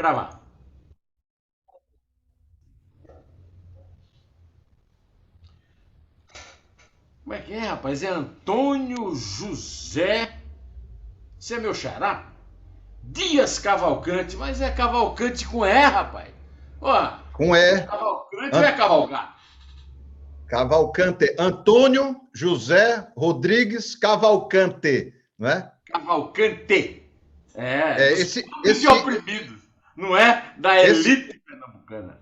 Gravar. Como é que é, rapaz? É Antônio José. Você é meu xará? Dias Cavalcante, mas é Cavalcante com E, rapaz. Ó, Com é E. Cavalcante ou é Cavalgar? Cavalcante. Antônio José Rodrigues Cavalcante, não é? Cavalcante. É, É dos esse, pobres e esse, oprimidos. Não é da esse elite pernambucana.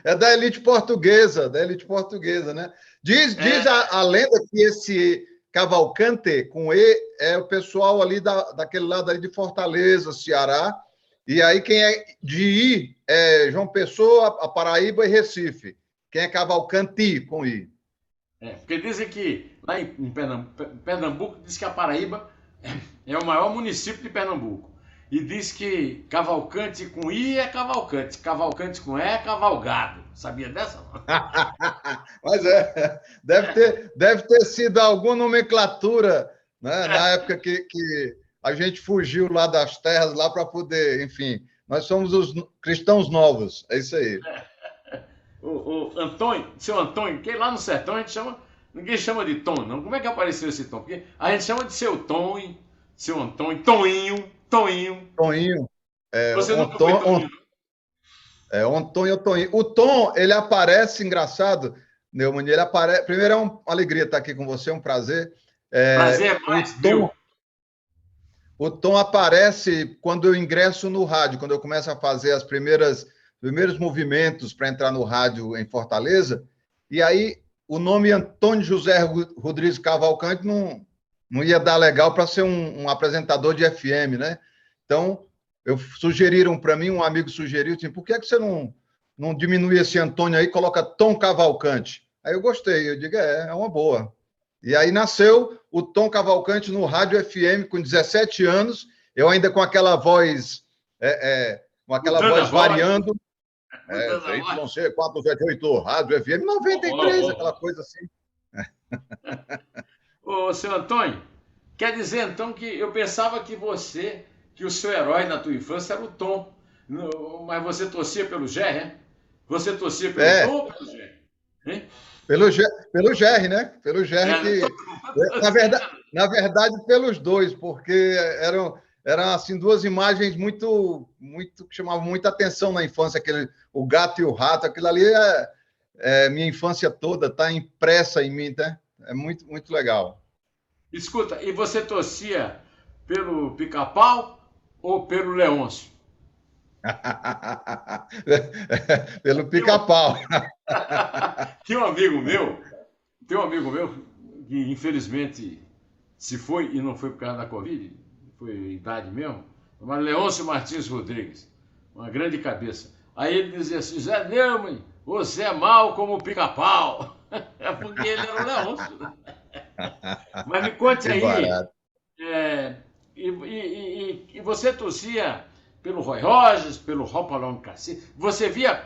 é da elite portuguesa, né? Diz É, a lenda que esse Cavalcante com E é o pessoal ali daquele lado ali de Fortaleza, Ceará. E aí quem é de I é João Pessoa, a Paraíba e Recife. Quem é Cavalcante com I? porque dizem que lá em Pernambuco, diz que a Paraíba é o maior município de Pernambuco. E diz que Cavalcante com I é Cavalcante, Cavalcante com E é Cavalgado. Sabia dessa? Mas deve ter sido alguma nomenclatura, né, na época que a gente fugiu lá das terras lá para poder, enfim, nós somos os cristãos novos, é isso aí. O Antônio, seu Antônio, que lá no sertão a gente chama, ninguém chama de Tom, não. Como é que apareceu esse Tom? Porque a gente chama de seu Tom, seu Antônio, Toninho, Toninho. Toninho, Você o nunca foi Tom, Toninho, Antônio, Toninho. O Tom, ele aparece, engraçado, Neumann, ele aparece, primeiro é uma alegria estar aqui com você, é um prazer. prazer é O mais Tom, meu. O Tom aparece quando eu ingresso no rádio, quando eu começo a fazer as primeiros movimentos para entrar no rádio em Fortaleza. E aí o nome Antônio José Rodrigues Cavalcante não ia dar legal para ser um apresentador de FM, né? Então, sugeriram para mim, um amigo sugeriu, assim, por que você não diminui esse Antônio aí e coloca Tom Cavalcante? Aí eu gostei, eu digo, é uma boa. E aí nasceu o Tom Cavalcante no Rádio FM com 17 anos, eu ainda com aquela voz, com aquela Mudando a voz voz, variando, mudando a voz. ZYC 478, Rádio FM Oh, oh, 93, aquela oh. coisa assim. Ô, seu Antônio, quer dizer então que eu pensava que o seu herói na tua infância era o Tom. Mas você torcia pelo Jerry, é? Você torcia pelo Tom É, ou pelo Jerry? Hein? pelo GR, né? Pelo GR É, que, todo mundo torcia. na verdade, pelos dois, porque eram assim duas imagens muito que chamavam muita atenção na infância, o gato e o rato, aquilo ali é minha infância toda, está impressa em mim, tá? É muito legal. Escuta, e você torcia pelo Pica-Pau ou pelo Leôncio? Pelo Tem um, pica-pau. tem um amigo meu, tem um amigo meu que infelizmente se foi e não foi por causa da Covid, foi idade mesmo, mas Leôncio Martins Rodrigues, uma grande cabeça. Aí ele dizia assim, Zé Neumann, você é mal como o pica-pau. É porque ele era o Leôncio. Mas me conte Que aí, barato. é, e você torcia pelo Roy Rogers, pelo Hopalong Cassi. Você via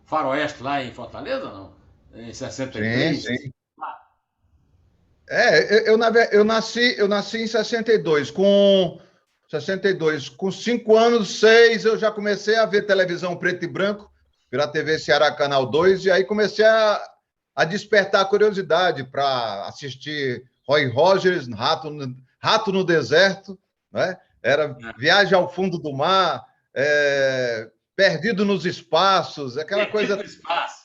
Faroeste lá em Fortaleza, não? Em Sim, 63? sim. Eu nasci em 62. Com 62, com 5 anos, 6, eu já comecei a ver televisão preto e branco pela TV Ceará Canal 2, e aí comecei a despertar a curiosidade para assistir Roy Rogers, Rato no Deserto, né? Era Viagem ao Fundo do Mar, Perdido nos Espaços, aquela Perdido coisa. no espaço.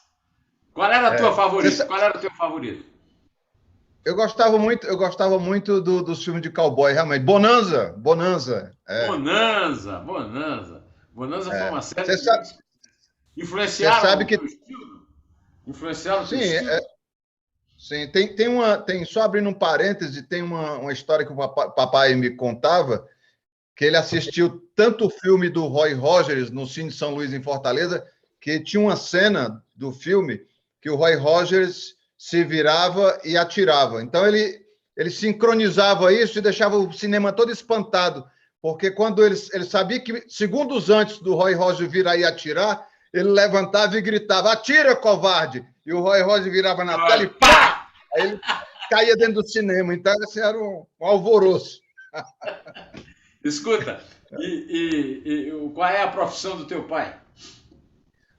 Qual era a tua favorita? Qual era o teu favorito? Eu gostava muito dos filmes de cowboy, realmente. Bonanza. Bonanza, Bonanza. Bonanza foi uma série Você que sabe, você influenciaram sabe o que teu estilo? Influenciaram o teu sim, estilo? sim. Tem só abrindo um parêntese, tem uma história que o papai me contava que ele assistiu tanto o filme do Roy Rogers no Cine São Luís em Fortaleza que tinha uma cena do filme que o Roy Rogers se virava e atirava. Então ele sincronizava isso e deixava o cinema todo espantado, porque quando ele sabia que segundos antes do Roy Rogers virar e atirar, ele levantava e gritava: "Atira, covarde!" E o Roy Rogers virava na tela e pá! Pá! Aí ele caía dentro do cinema. Então esse era um alvoroço. Escuta, qual é a profissão do teu pai?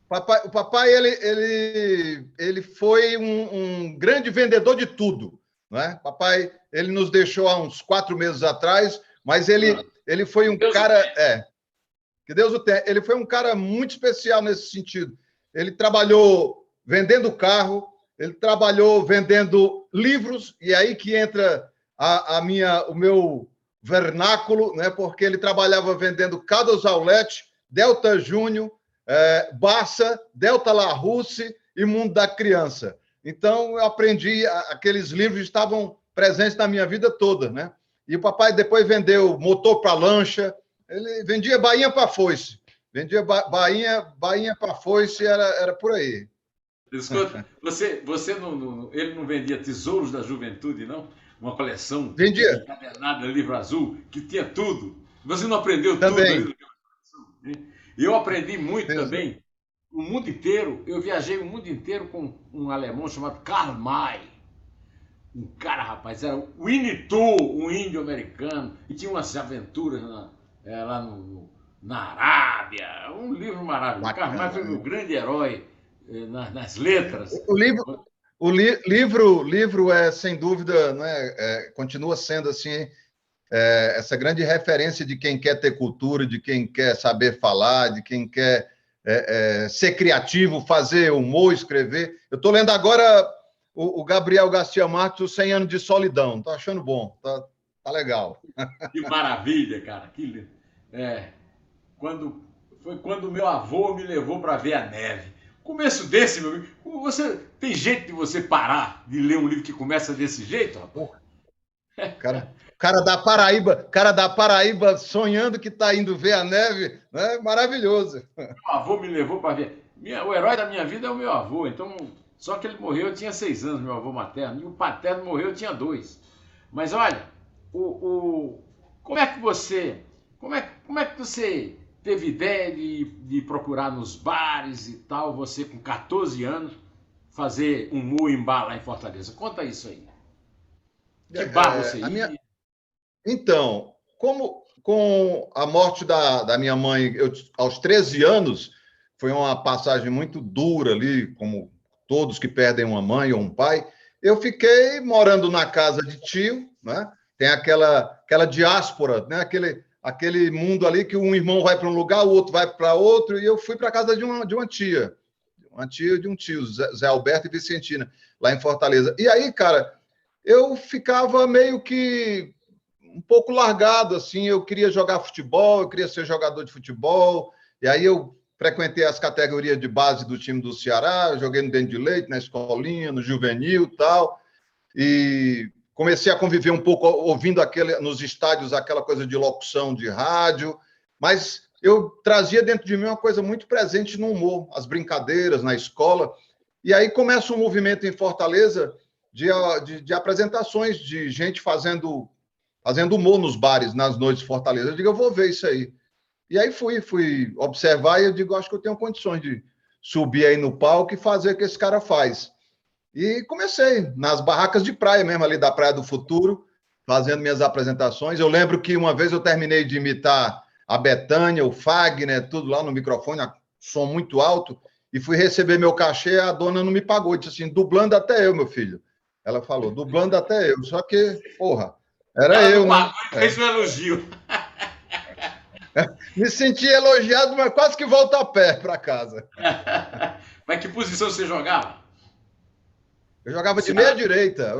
O papai ele foi um grande vendedor de tudo, não é? Papai, ele nos deixou há uns 4 meses atrás, mas Ah, ele foi um Deus o cara, tenha. que Deus o tenha, ele foi um cara muito especial nesse sentido. Ele trabalhou vendendo carro, ele trabalhou vendendo livros, e aí que entra o meu vernáculo, né? Porque ele trabalhava vendendo Cados Aulete, Delta Júnior, Barça, Delta La Russe e Mundo da Criança. Então, eu aprendi, aqueles livros estavam presentes na minha vida toda, né? E o papai depois vendeu motor para lancha, ele vendia bainha para foice. Vendia bainha para foice, era por aí. Escuta, ele não vendia Tesouros da Juventude, não? Uma coleção Vendia encadernada, livro azul, que tinha tudo. Você não aprendeu tudo ali também. naquela coleção? Eu aprendi muito Fez. também. O mundo inteiro, eu viajei o mundo inteiro com um alemão chamado Karl May. Um cara, rapaz, era o Winnetou, um índio americano, e tinha umas aventuras lá na Arábia. Um livro maravilhoso. Karl May Bacana. foi meu grande herói nas letras. O livro é, sem dúvida, né, continua sendo assim, essa grande referência de quem quer ter cultura, de quem quer saber falar, de quem quer ser criativo, fazer humor, escrever. Eu estou lendo agora o Gabriel Garcia Marques, o 100 Anos de Solidão. Estou achando bom, tá legal. Que maravilha, cara. É, foi quando meu avô me levou para ver a neve. Começo desse, meu amigo. Tem jeito de você parar de ler um livro que começa desse jeito, rapaz? Cara da Paraíba sonhando que está indo ver a neve, né? Maravilhoso. Meu avô me levou para ver. O herói da minha vida é o meu avô. Então, só que ele morreu, eu tinha 6 anos, meu avô materno. E o paterno morreu, eu tinha 2. Mas olha, como é que você. Como é que você teve ideia de procurar nos bares e tal, você com 14 anos, fazer um muimbá lá em Fortaleza? Conta isso aí. Que bar você A minha, ia? Então, como com a morte da minha mãe, aos 13 anos, foi uma passagem muito dura ali, como todos que perdem uma mãe ou um pai, eu fiquei morando na casa de tio, né? Tem aquela diáspora, né? Aquele mundo ali que um irmão vai para um lugar, o outro vai para outro, e eu fui para a casa de uma tia de um tio, Zé Alberto e Vicentina, lá em Fortaleza. E aí, cara, eu ficava meio que um pouco largado, assim, eu queria jogar futebol, eu queria ser jogador de futebol, e aí eu frequentei as categorias de base do time do Ceará, joguei no Dente de Leite, na escolinha, no juvenil e tal, e comecei a conviver um pouco ouvindo nos estádios aquela coisa de locução de rádio, mas eu trazia dentro de mim uma coisa muito presente no humor, as brincadeiras na escola, e aí começa um movimento em Fortaleza de apresentações de gente fazendo humor nos bares, nas noites de Fortaleza. Eu digo, eu vou ver isso aí. E aí fui observar e eu digo, acho que eu tenho condições de subir aí no palco e fazer o que esse cara faz. E comecei nas barracas de praia mesmo, ali da Praia do Futuro, fazendo minhas apresentações. Eu lembro que uma vez eu terminei de imitar a Bethânia, o Fagner, tudo lá no microfone, som muito alto, e fui receber meu cachê, a dona não me pagou, disse assim, dublando até eu, meu filho. Ela falou, dublando até eu, só que, porra, era Ela não eu, né? pagou e fez um elogio. Me senti elogiado, mas quase que volto a pé para casa. Mas que posição você jogava? Eu jogava de Ceará? meia-direita,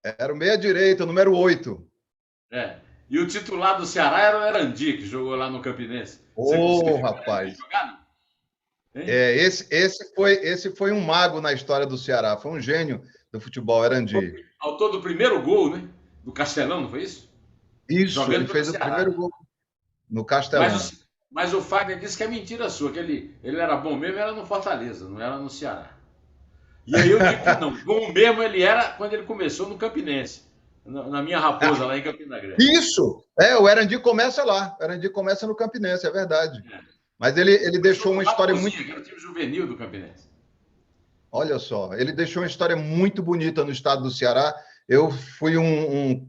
era o meia-direita, número 8. É. E o titular do Ceará era o Erandi, que jogou lá no Campinense. Você Ô, viu o Erandi rapaz. jogar? Hein? Esse foi um mago na história do Ceará, foi um gênio do futebol, Erandi. Autor do primeiro gol, né? Do Castelão, não foi isso? Isso, ele Jogando pelo fez o Ceará. primeiro gol no Mas Castelão. mas o Fagner disse que é mentira sua, que ele era bom mesmo, era no Fortaleza, não era no Ceará. E aí eu digo que não, bom mesmo ele era quando ele começou no Campinense, na minha Raposa, lá em Campina Grande. Isso! O Erandi começa lá, o Erandi começa no Campinense, é verdade. É. Mas ele Começou deixou no uma história muito. Raposinha, que era o time juvenil do Campinense. Olha só, ele deixou uma história muito bonita no estado do Ceará. Eu fui um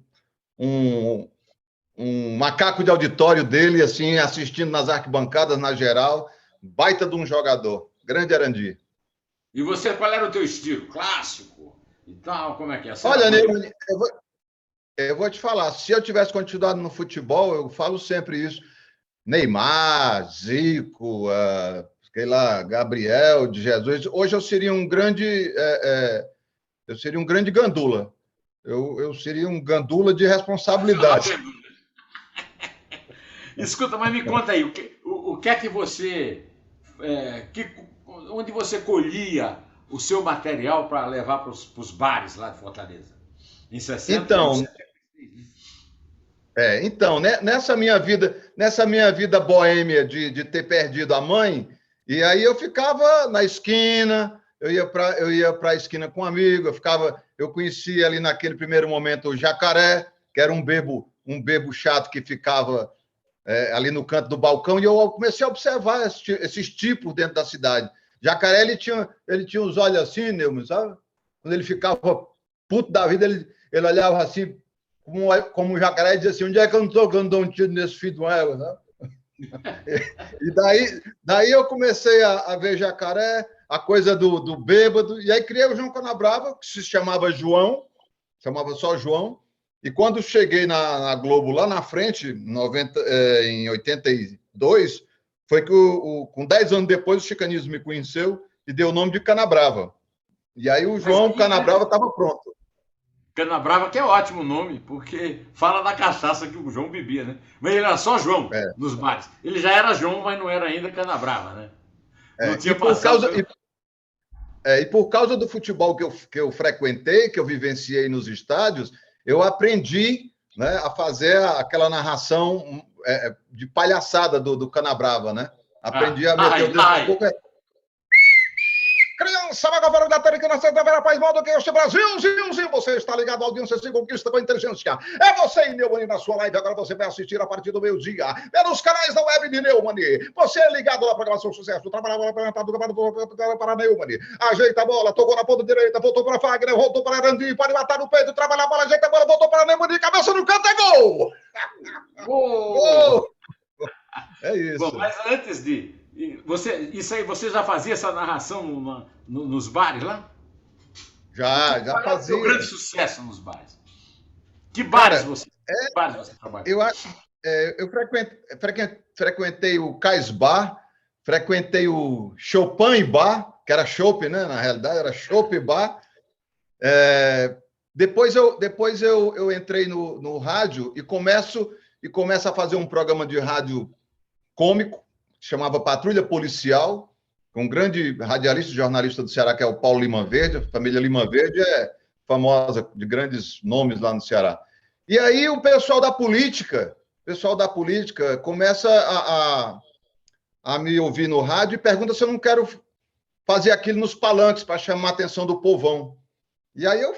um macaco de auditório dele, assim, assistindo nas arquibancadas, na geral. Baita de um jogador. Grande Arandi. E você, qual era o teu estilo? Clássico e tal? Como é que é? Você era Olha, mais... Neumann, eu vou te falar, se eu tivesse continuado no futebol, eu falo sempre isso. Neymar, Zico, sei lá, Gabriel de Jesus. Hoje eu seria um grande gandula. Eu seria um gandula de responsabilidade. Escuta, mas me conta aí, o que é que você. Onde você colhia o seu material para levar para os bares lá de Fortaleza? Em 60 Então, anos? então, né, nessa minha vida boêmia de ter perdido a mãe, e aí eu ficava na esquina, eu ia para a esquina com um amigo, eu conhecia ali naquele primeiro momento o Jacaré, que era um bebo chato que ficava ali no canto do balcão, e eu comecei a observar esses tipos dentro da cidade. Jacaré, ele tinha os olhos assim, Neumann, sabe? Quando ele ficava puto da vida, ele olhava assim, como um jacaré, e dizia assim, onde é que eu não estou quando dou um tiro nesse filho de uma égua, sabe? E daí eu comecei a ver jacaré, a coisa do bêbado, e aí criei o João Canabrava, que se chamava João, chamava só João, e quando cheguei na Globo lá na frente, em 82, foi que com 10 anos depois o Chicanismo me conheceu e deu o nome de Canabrava. E aí o Mas João aí, né? Canabrava estava pronto. Canabrava, que é ótimo nome, porque fala da cachaça que o João bebia, né? Mas ele era só João É, nos bares. Ele já era João, mas não era ainda Canabrava, né? Não e tinha passado pelo. por causa do futebol que eu frequentei, que eu vivenciei nos estádios, eu aprendi, né, a fazer aquela narração de palhaçada do Canabrava, né? Aprendi a meter o dedo na boca. Criança, vagabundo da Tarica, na Santa Vera Paz, modo que este Brasil, Zilzinho, você está ligado à audiência, se conquista com inteligência. É você e Neumann na sua live, agora você vai assistir a partir do meio-dia, pelos canais da web de Neumann. Você é ligado na programação Sucesso, trabalhava para Neumann. Ajeita a bola, tocou na ponta direita, voltou para Fagner, voltou para Arandi, pode matar no peito, trabalha a bola, ajeita a bola, voltou para Neumann, cabeça no canto, é gol! Gol! É isso. Bom, mas antes de. Isso aí, você já fazia essa narração nos bares lá? Já Qual é o seu fazia. grande sucesso nos bares? Que bares Cara, você trabalha? Eu frequentei o Cais Bar, frequentei o Chopin Bar, que era Chopp, né? Na realidade, era Chopp Bar. Depois eu entrei no rádio e começo a fazer um programa de rádio cômico, que chamava Patrulha Policial, com um grande radialista e jornalista do Ceará, que é o Paulo Lima Verde. A família Lima Verde é famosa, de grandes nomes lá no Ceará. E aí o pessoal da política começa a me ouvir no rádio e pergunta se eu não quero fazer aquilo nos palanques para chamar a atenção do povão. E aí eu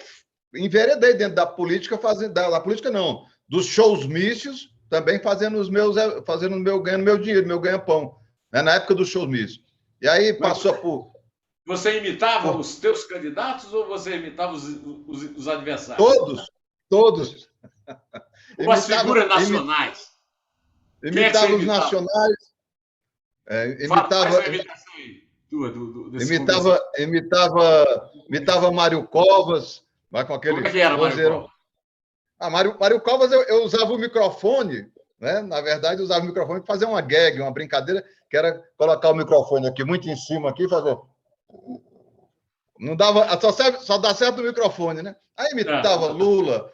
enveredei dentro da política, da política não, dos shows mícios, também ganhando meu dinheiro, meu ganha-pão, né, na época dos shows mícios. E aí passou por... Você imitava os teus candidatos ou você imitava os adversários? Todos. Ou as figuras nacionais? Imitava os nacionais. Faz uma imitação aí. Imitava Mário Covas, vai com aquele... Como é que era, Mário Covas? Mário Covas, eu usava o microfone, né? Na verdade, eu usava o microfone para fazer uma gag, uma brincadeira, que era colocar o microfone aqui muito em cima, aqui, fazer... Não dava, só dá certo o microfone, né? Aí imitava Lula,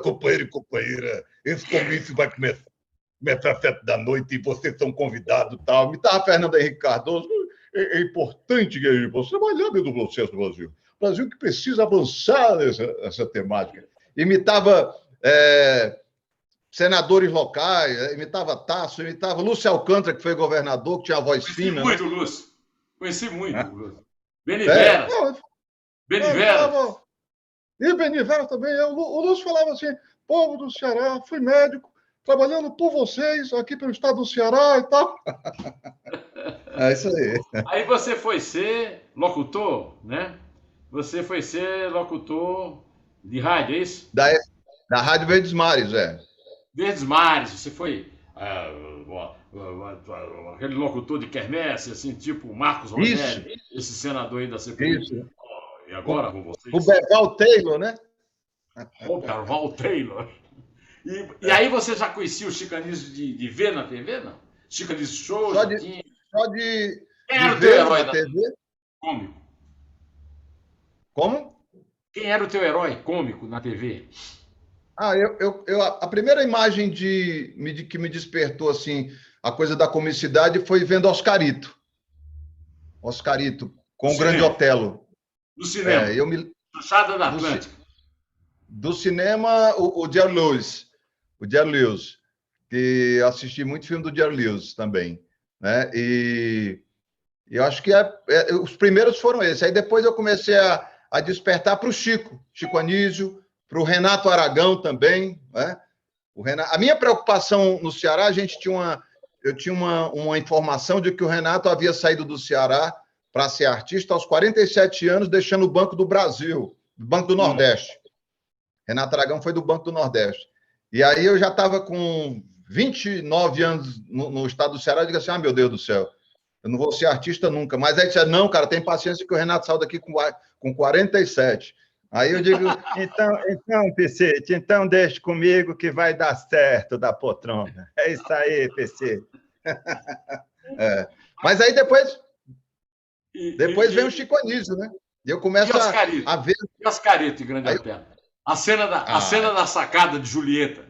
companheiro e companheira, esse comício vai começar às 7 da noite e vocês são convidados e tal. Imitava Fernando Henrique Cardoso. É importante que você trabalhar dentro do processo do Brasil. O Brasil que precisa avançar nessa temática. Imitava senadores locais, imitava Tasso, imitava Lúcio Alcântara, que foi governador, que tinha a voz fina. Muito, né? Lúcio. Conheci muito, Lúcio. Beniveras. Beniveras. E Beniveras também. O Lúcio falava assim, povo do Ceará, fui médico, trabalhando por vocês, aqui pelo estado do Ceará e tal. É isso aí. Aí você foi ser locutor, né? Você foi ser locutor de rádio, é isso? Da Rádio Verdes Mares, Verdes Mares, você foi aquele locutor de quermesse, assim, tipo Marcos Isso, Rogério, esse senador aí da CPI. isso. E agora com vocês, Roberval Taylor, né? Robert Val Taylor. E aí você já conhecia o Chico Anísio de ver na TV, não? Chico Anísio Show, Só já de, tinha. só de, Quem de era o teu ver herói na da TV. cômico? Como? Quem era o teu herói cômico na TV? A primeira imagem que me despertou assim a coisa da comicidade foi vendo Oscarito. Oscarito, No com o Grande cinema. Otelo. No cinema. Eu me, Chanchada da do, Atlântica. do cinema, o Jerry Lewis. O Jerry Lewis. Que eu assisti muito filme do Jerry Lewis também. Né? E eu acho que os primeiros foram esses. Aí depois eu comecei a despertar para o Chico Anísio, para o Renato Aragão também. Né? A minha preocupação no Ceará, eu tinha uma informação de que o Renato havia saído do Ceará para ser artista aos 47 anos, deixando o Banco do Brasil, do Banco do Nordeste. Renato Aragão foi do Banco do Nordeste. E aí eu já estava com 29 anos no estado do Ceará, e digo assim, meu Deus do céu, eu não vou ser artista nunca. Mas aí disse, não, cara, tem paciência que o Renato saiu daqui com 47. Aí eu digo, então, PC, então deixe comigo que vai dar certo da poltrona. É isso aí, PC. Mas aí depois vem o Chico Anísio, né? E eu começo a ver... E Oscarito em Grande Otelo? A cena da sacada de Julieta.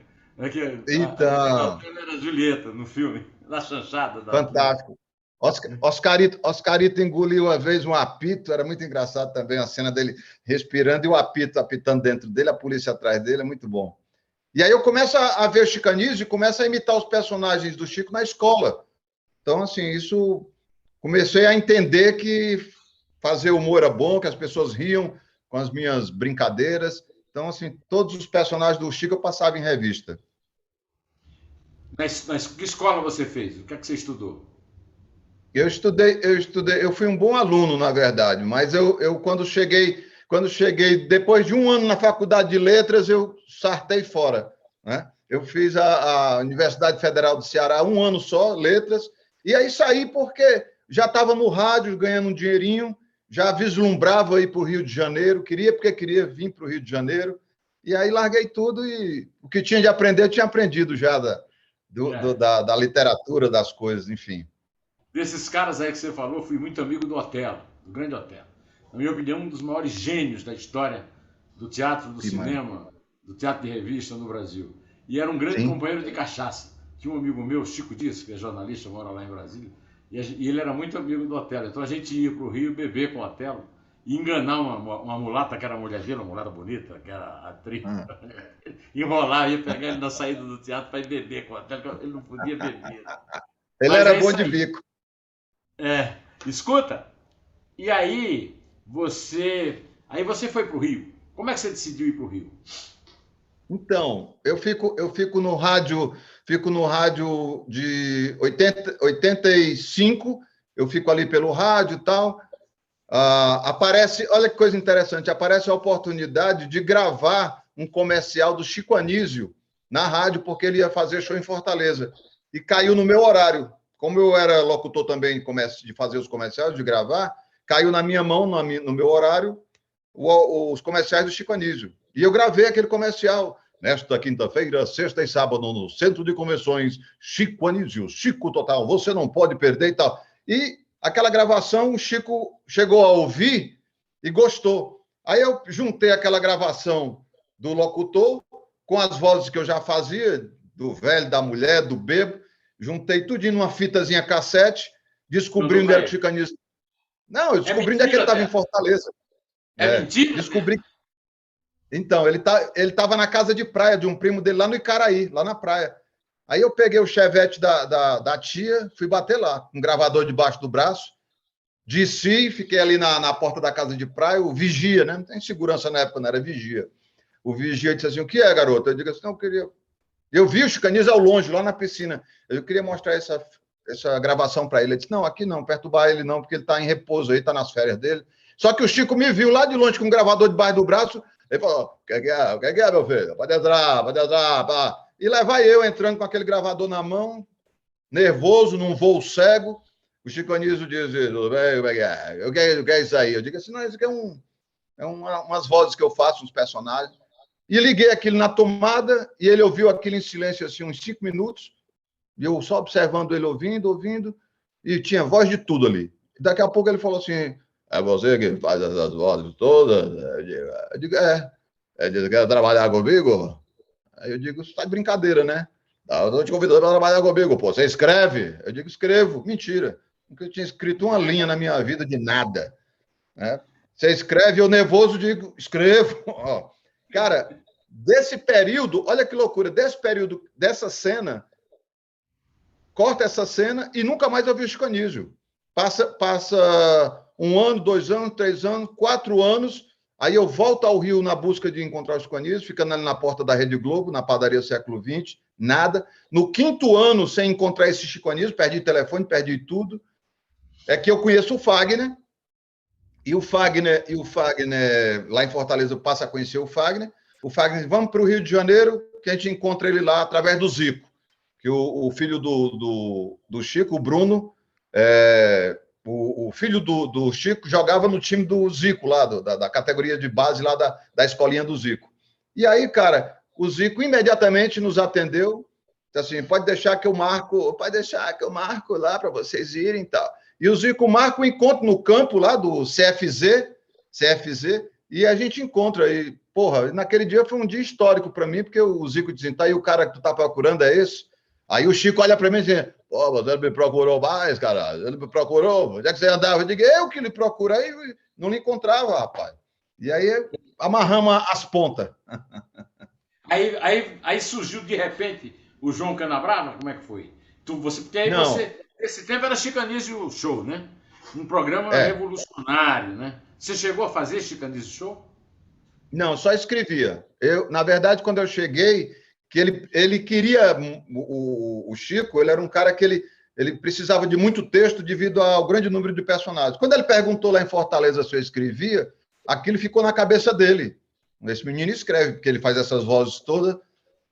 Então... Era Julieta no filme, na chanchada. Fantástico. Oscarito engoliu uma vez um apito, era muito engraçado também a cena dele respirando e o apito apitando dentro dele, a polícia atrás dele, é muito bom. E aí eu começo a ver o Chico Anísio e começo a imitar os personagens do Chico na escola. Então, assim, isso... Comecei a entender que fazer humor era bom, que as pessoas riam com as minhas brincadeiras. Então, assim, todos os personagens do Chico eu passava em revista. Que escola você fez? O que é que você estudou? Eu fui um bom aluno, na verdade, mas quando cheguei, depois de um ano na faculdade de letras, eu sartei fora, né? Eu fiz a Universidade Federal do Ceará um ano só, letras, e aí saí porque já estava no rádio ganhando um dinheirinho, já vislumbrava ir para o Rio de Janeiro, porque queria vir para o Rio de Janeiro, e aí larguei tudo e o que tinha de aprender, eu tinha aprendido já da literatura, das coisas, enfim. Desses caras aí que você falou, fui muito amigo do Otelo, do Grande Otelo. Na minha opinião, um dos maiores gênios da história do teatro, do cinema, do teatro de revista no Brasil. E era um grande companheiro de cachaça. Tinha um amigo meu, Chico Dias, que é jornalista, mora lá em Brasília, e ele era muito amigo do Otelo. Então a gente ia para o Rio beber com o Otelo e enganar uma mulata que era mulher dele, uma mulata bonita, que era atriz. Enrolar, ia pegar ele na saída do teatro para ir beber com o Otelo, ele não podia beber. Ele era bom de bico. Escuta, e aí você foi para o Rio. Como é que você decidiu ir para o Rio? Então, eu fico no rádio de 85, eu fico ali pelo rádio e tal. Aparece, olha que coisa interessante, aparece a oportunidade de gravar um comercial do Chico Anísio na rádio, porque ele ia fazer show em Fortaleza. E caiu no meu horário. Como eu era locutor também de fazer os comerciais, de gravar, caiu na minha mão, no meu horário, os comerciais do Chico Anísio. E eu gravei aquele comercial. Nesta quinta-feira, sexta e sábado, no Centro de Convenções, Chico Anísio, Chico Total, você não pode perder e tal. E aquela gravação, o Chico chegou a ouvir e gostou. Aí eu juntei aquela gravação do locutor com as vozes que eu já fazia, do velho, da mulher, do bebo, juntei tudo numa fitazinha cassete, descobrindo onde era o Chico Anísio. Não, eu descobri onde é que ele estava em Fortaleza. Mentira? Descobri. Então, ele estava na casa de praia de um primo dele lá no Icaraí, lá na praia. Aí eu peguei o chevette da tia, fui bater lá, um gravador debaixo do braço, desci, fiquei ali na porta da casa de praia, o vigia, né? Não tem segurança na época, não era vigia. O vigia disse assim, o que é, garoto? Eu digo assim, não, eu queria... Eu vi o Chico Anísio ao longe, lá na piscina. Eu queria mostrar essa gravação para ele. Ele disse, não, aqui não, perturbar ele não, porque ele está em repouso aí, está nas férias dele. Só que o Chico me viu lá de longe com um gravador debaixo do braço. Ele falou, o que é, meu filho? Pode entrar, pá. E lá vai eu entrando com aquele gravador na mão, nervoso, num voo cego. O Chico Anísio diz, tudo bem, o que é isso aí? Eu digo assim, não, isso aqui umas vozes que eu faço, uns personagens. E liguei aquilo na tomada e ele ouviu aquilo em silêncio, assim, uns 5 minutos. E eu só observando ele, ouvindo, e tinha voz de tudo ali. E daqui a pouco ele falou assim, é você que faz essas vozes todas? Eu digo, é. Ele disse, quer trabalhar comigo? Aí eu digo, isso tá de brincadeira, né? Eu estou te convidando para trabalhar comigo, pô. Você escreve? Eu digo, escrevo. Mentira. Nunca tinha escrito uma linha na minha vida de nada. Né? Você escreve, eu nervoso digo, escrevo. Cara, desse período, olha que loucura, desse período, dessa cena, corta essa cena e nunca mais eu vi o Chico Anísio. Passa 1 ano, 2 anos, 3 anos, 4 anos, aí eu volto ao Rio na busca de encontrar o Chico Anísio, ficando ali na porta da Rede Globo, na padaria Século XX, nada. No 5º ano, sem encontrar esse Chico Anísio, perdi telefone, perdi tudo, é que eu conheço o Fagner, e o Fagner, lá em Fortaleza, eu passo a conhecer o Fagner vamos para o Rio de Janeiro, que a gente encontra ele lá através do Zico, que o filho do Chico, o Bruno, o filho do Chico jogava no time do Zico, lá da categoria de base lá da escolinha do Zico. E aí, cara, o Zico imediatamente nos atendeu, assim, pode deixar que eu marco lá para vocês irem e tal. E o Zico marca um encontro no campo lá do CFZ, e a gente encontra aí. Porra, naquele dia foi um dia histórico para mim, porque o Zico disse, tá aí o cara que tu tá procurando, é esse? Aí o Chico olha para mim e diz, pô, você me procurou mais, cara, ele me procurou, onde é que você andava? Eu digo, eu que lhe procurei, não lhe encontrava, rapaz. E aí amarramos as pontas. Aí surgiu de repente o João Canabrava, como é que foi? Porque aí não. Esse tempo era Chico Anísio Show, né? Um programa revolucionário, né? Você chegou a fazer Chico Anísio Show? Não, só escrevia. Na verdade, quando eu cheguei, que ele queria, o Chico, ele era um cara que ele precisava de muito texto devido ao grande número de personagens. Quando ele perguntou lá em Fortaleza se eu escrevia, aquilo ficou na cabeça dele. Esse menino escreve, porque ele faz essas vozes todas.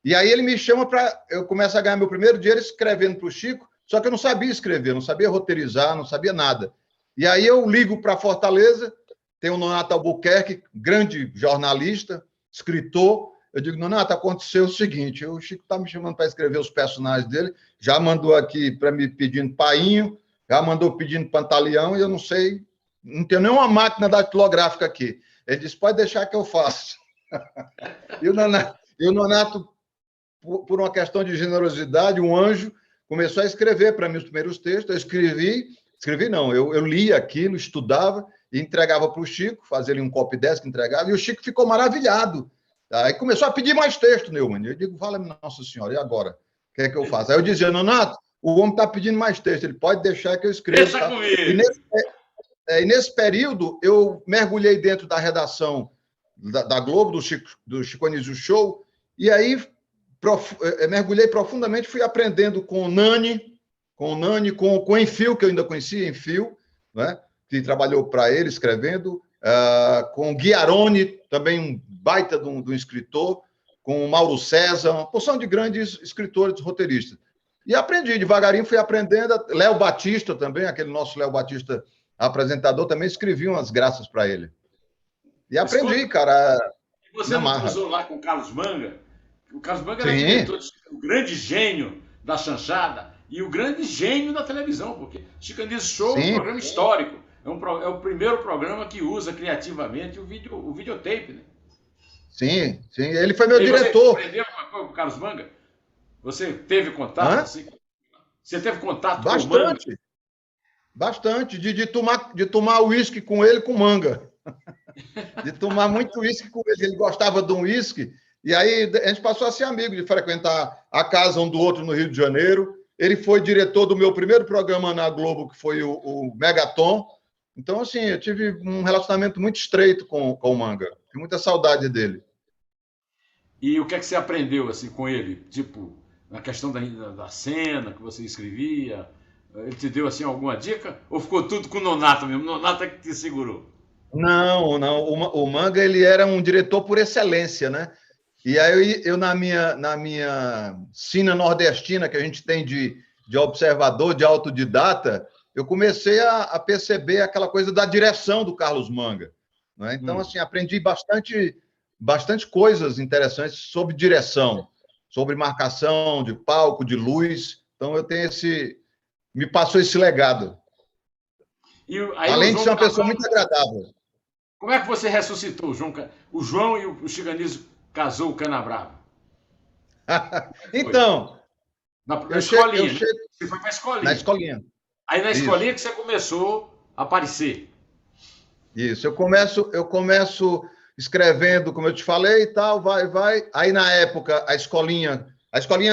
E aí ele me chama para... Eu começo a ganhar meu primeiro dinheiro escrevendo para o Chico, só que eu não sabia escrever, não sabia roteirizar, não sabia nada. E aí eu ligo para Fortaleza, tem o Nonato Albuquerque, grande jornalista, escritor. Eu digo, Nonato, aconteceu o seguinte, o Chico está me chamando para escrever os personagens dele, já mandou aqui para me pedindo painho, já mandou pedindo pantaleão, e eu não sei, não tenho nenhuma máquina datilográfica aqui. Ele disse, pode deixar que eu faço. E o Nonato, por uma questão de generosidade, um anjo, começou a escrever para mim os primeiros textos. Eu escrevi não, eu lia aquilo, estudava e entregava para o Chico, fazia ali um copy-desk, entregava, e o Chico ficou maravilhado. Aí começou a pedir mais texto, Neumann. Eu digo, fala-me, Nossa Senhora, e agora? O que é que eu faço? Aí eu dizia, Nonato, o homem está pedindo mais texto, ele pode deixar que eu escreva. Deixa comigo. E nesse período, eu mergulhei dentro da redação da Globo, do Chico Anísio Show, e aí mergulhei profundamente, fui aprendendo com o Nani, com o Enfio, que eu ainda conhecia, Enfio, né? Que trabalhou para ele escrevendo, com o Guiarone, também um baita de um escritor, com o Mauro César, uma porção de grandes escritores, roteiristas. E aprendi, devagarinho fui aprendendo. Léo Batista também, aquele nosso Léo Batista apresentador, também escrevi umas graças para ele. E aprendi, cara. Você não cruzou lá com o Carlos Manga? O Carlos Manga era diretor, o grande gênio da chanchada e o grande gênio da televisão, porque Chico Anísio Show é um programa histórico. É o primeiro programa que usa criativamente o videotape, né? Sim. Ele foi meu diretor. Você aprendeu alguma coisa com o Carlos Manga? Você teve contato? Assim? Você teve contato Bastante, com o Manga? Bastante. De tomar uísque com ele com manga. De tomar muito uísque com ele. Ele gostava de um uísque. E aí a gente passou a ser amigo, de frequentar a casa um do outro no Rio de Janeiro. Ele foi diretor do meu primeiro programa na Globo, que foi o Megaton. Então, assim, eu tive um relacionamento muito estreito com o Manga. Tenho muita saudade dele. E o que é que você aprendeu assim, com ele? Tipo, na questão da cena que você escrevia? Ele te deu assim, alguma dica? Ou ficou tudo com o Nonato mesmo? O Nonato é que te segurou? Não. O Manga, ele era um diretor por excelência, né? E aí eu na minha sina nordestina, que a gente tem de observador, de autodidata, eu comecei a perceber aquela coisa da direção do Carlos Manga, né? Então, assim, aprendi bastante coisas interessantes sobre direção, sobre marcação de palco, de luz. Então, eu tenho me passou esse legado. E aí Além de ser uma pessoa muito agradável. Como é que você ressuscitou o João? O João e o Chiganizo casou o Canabrava? Então, Na escolinha, né? chego Você foi para a escolinha. na escolinha. Aí na escolinha Isso. que você começou a aparecer. Isso. Eu começo escrevendo, como eu te falei, e tal, vai. Aí, na época, a escolinha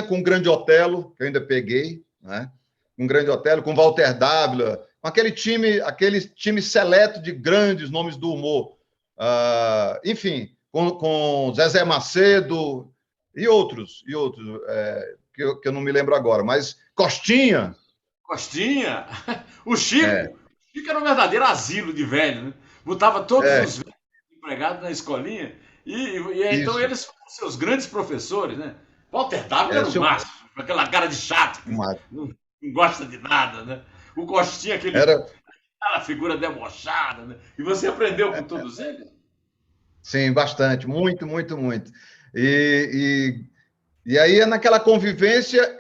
com o Grande Otelo, que eu ainda peguei, né? Com o Grande Otelo, com Walter Dávila, com aquele time seleto de grandes nomes do humor. Enfim, com Zezé Macedo e outros, que eu não me lembro agora, mas Costinha. Costinha, o Chico. É, O Chico era um verdadeiro asilo de velho, né? Botava todos é, os velhos empregados na escolinha. E então isso. eles foram seus grandes professores, né? Walter Dávila É, era o máximo, com aquela cara de chato, que não gosta de nada, né? O Costinha, era, aquela figura debochada, né? E você aprendeu com todos eles? sim, bastante, muito, muito, muito. E aí, naquela convivência,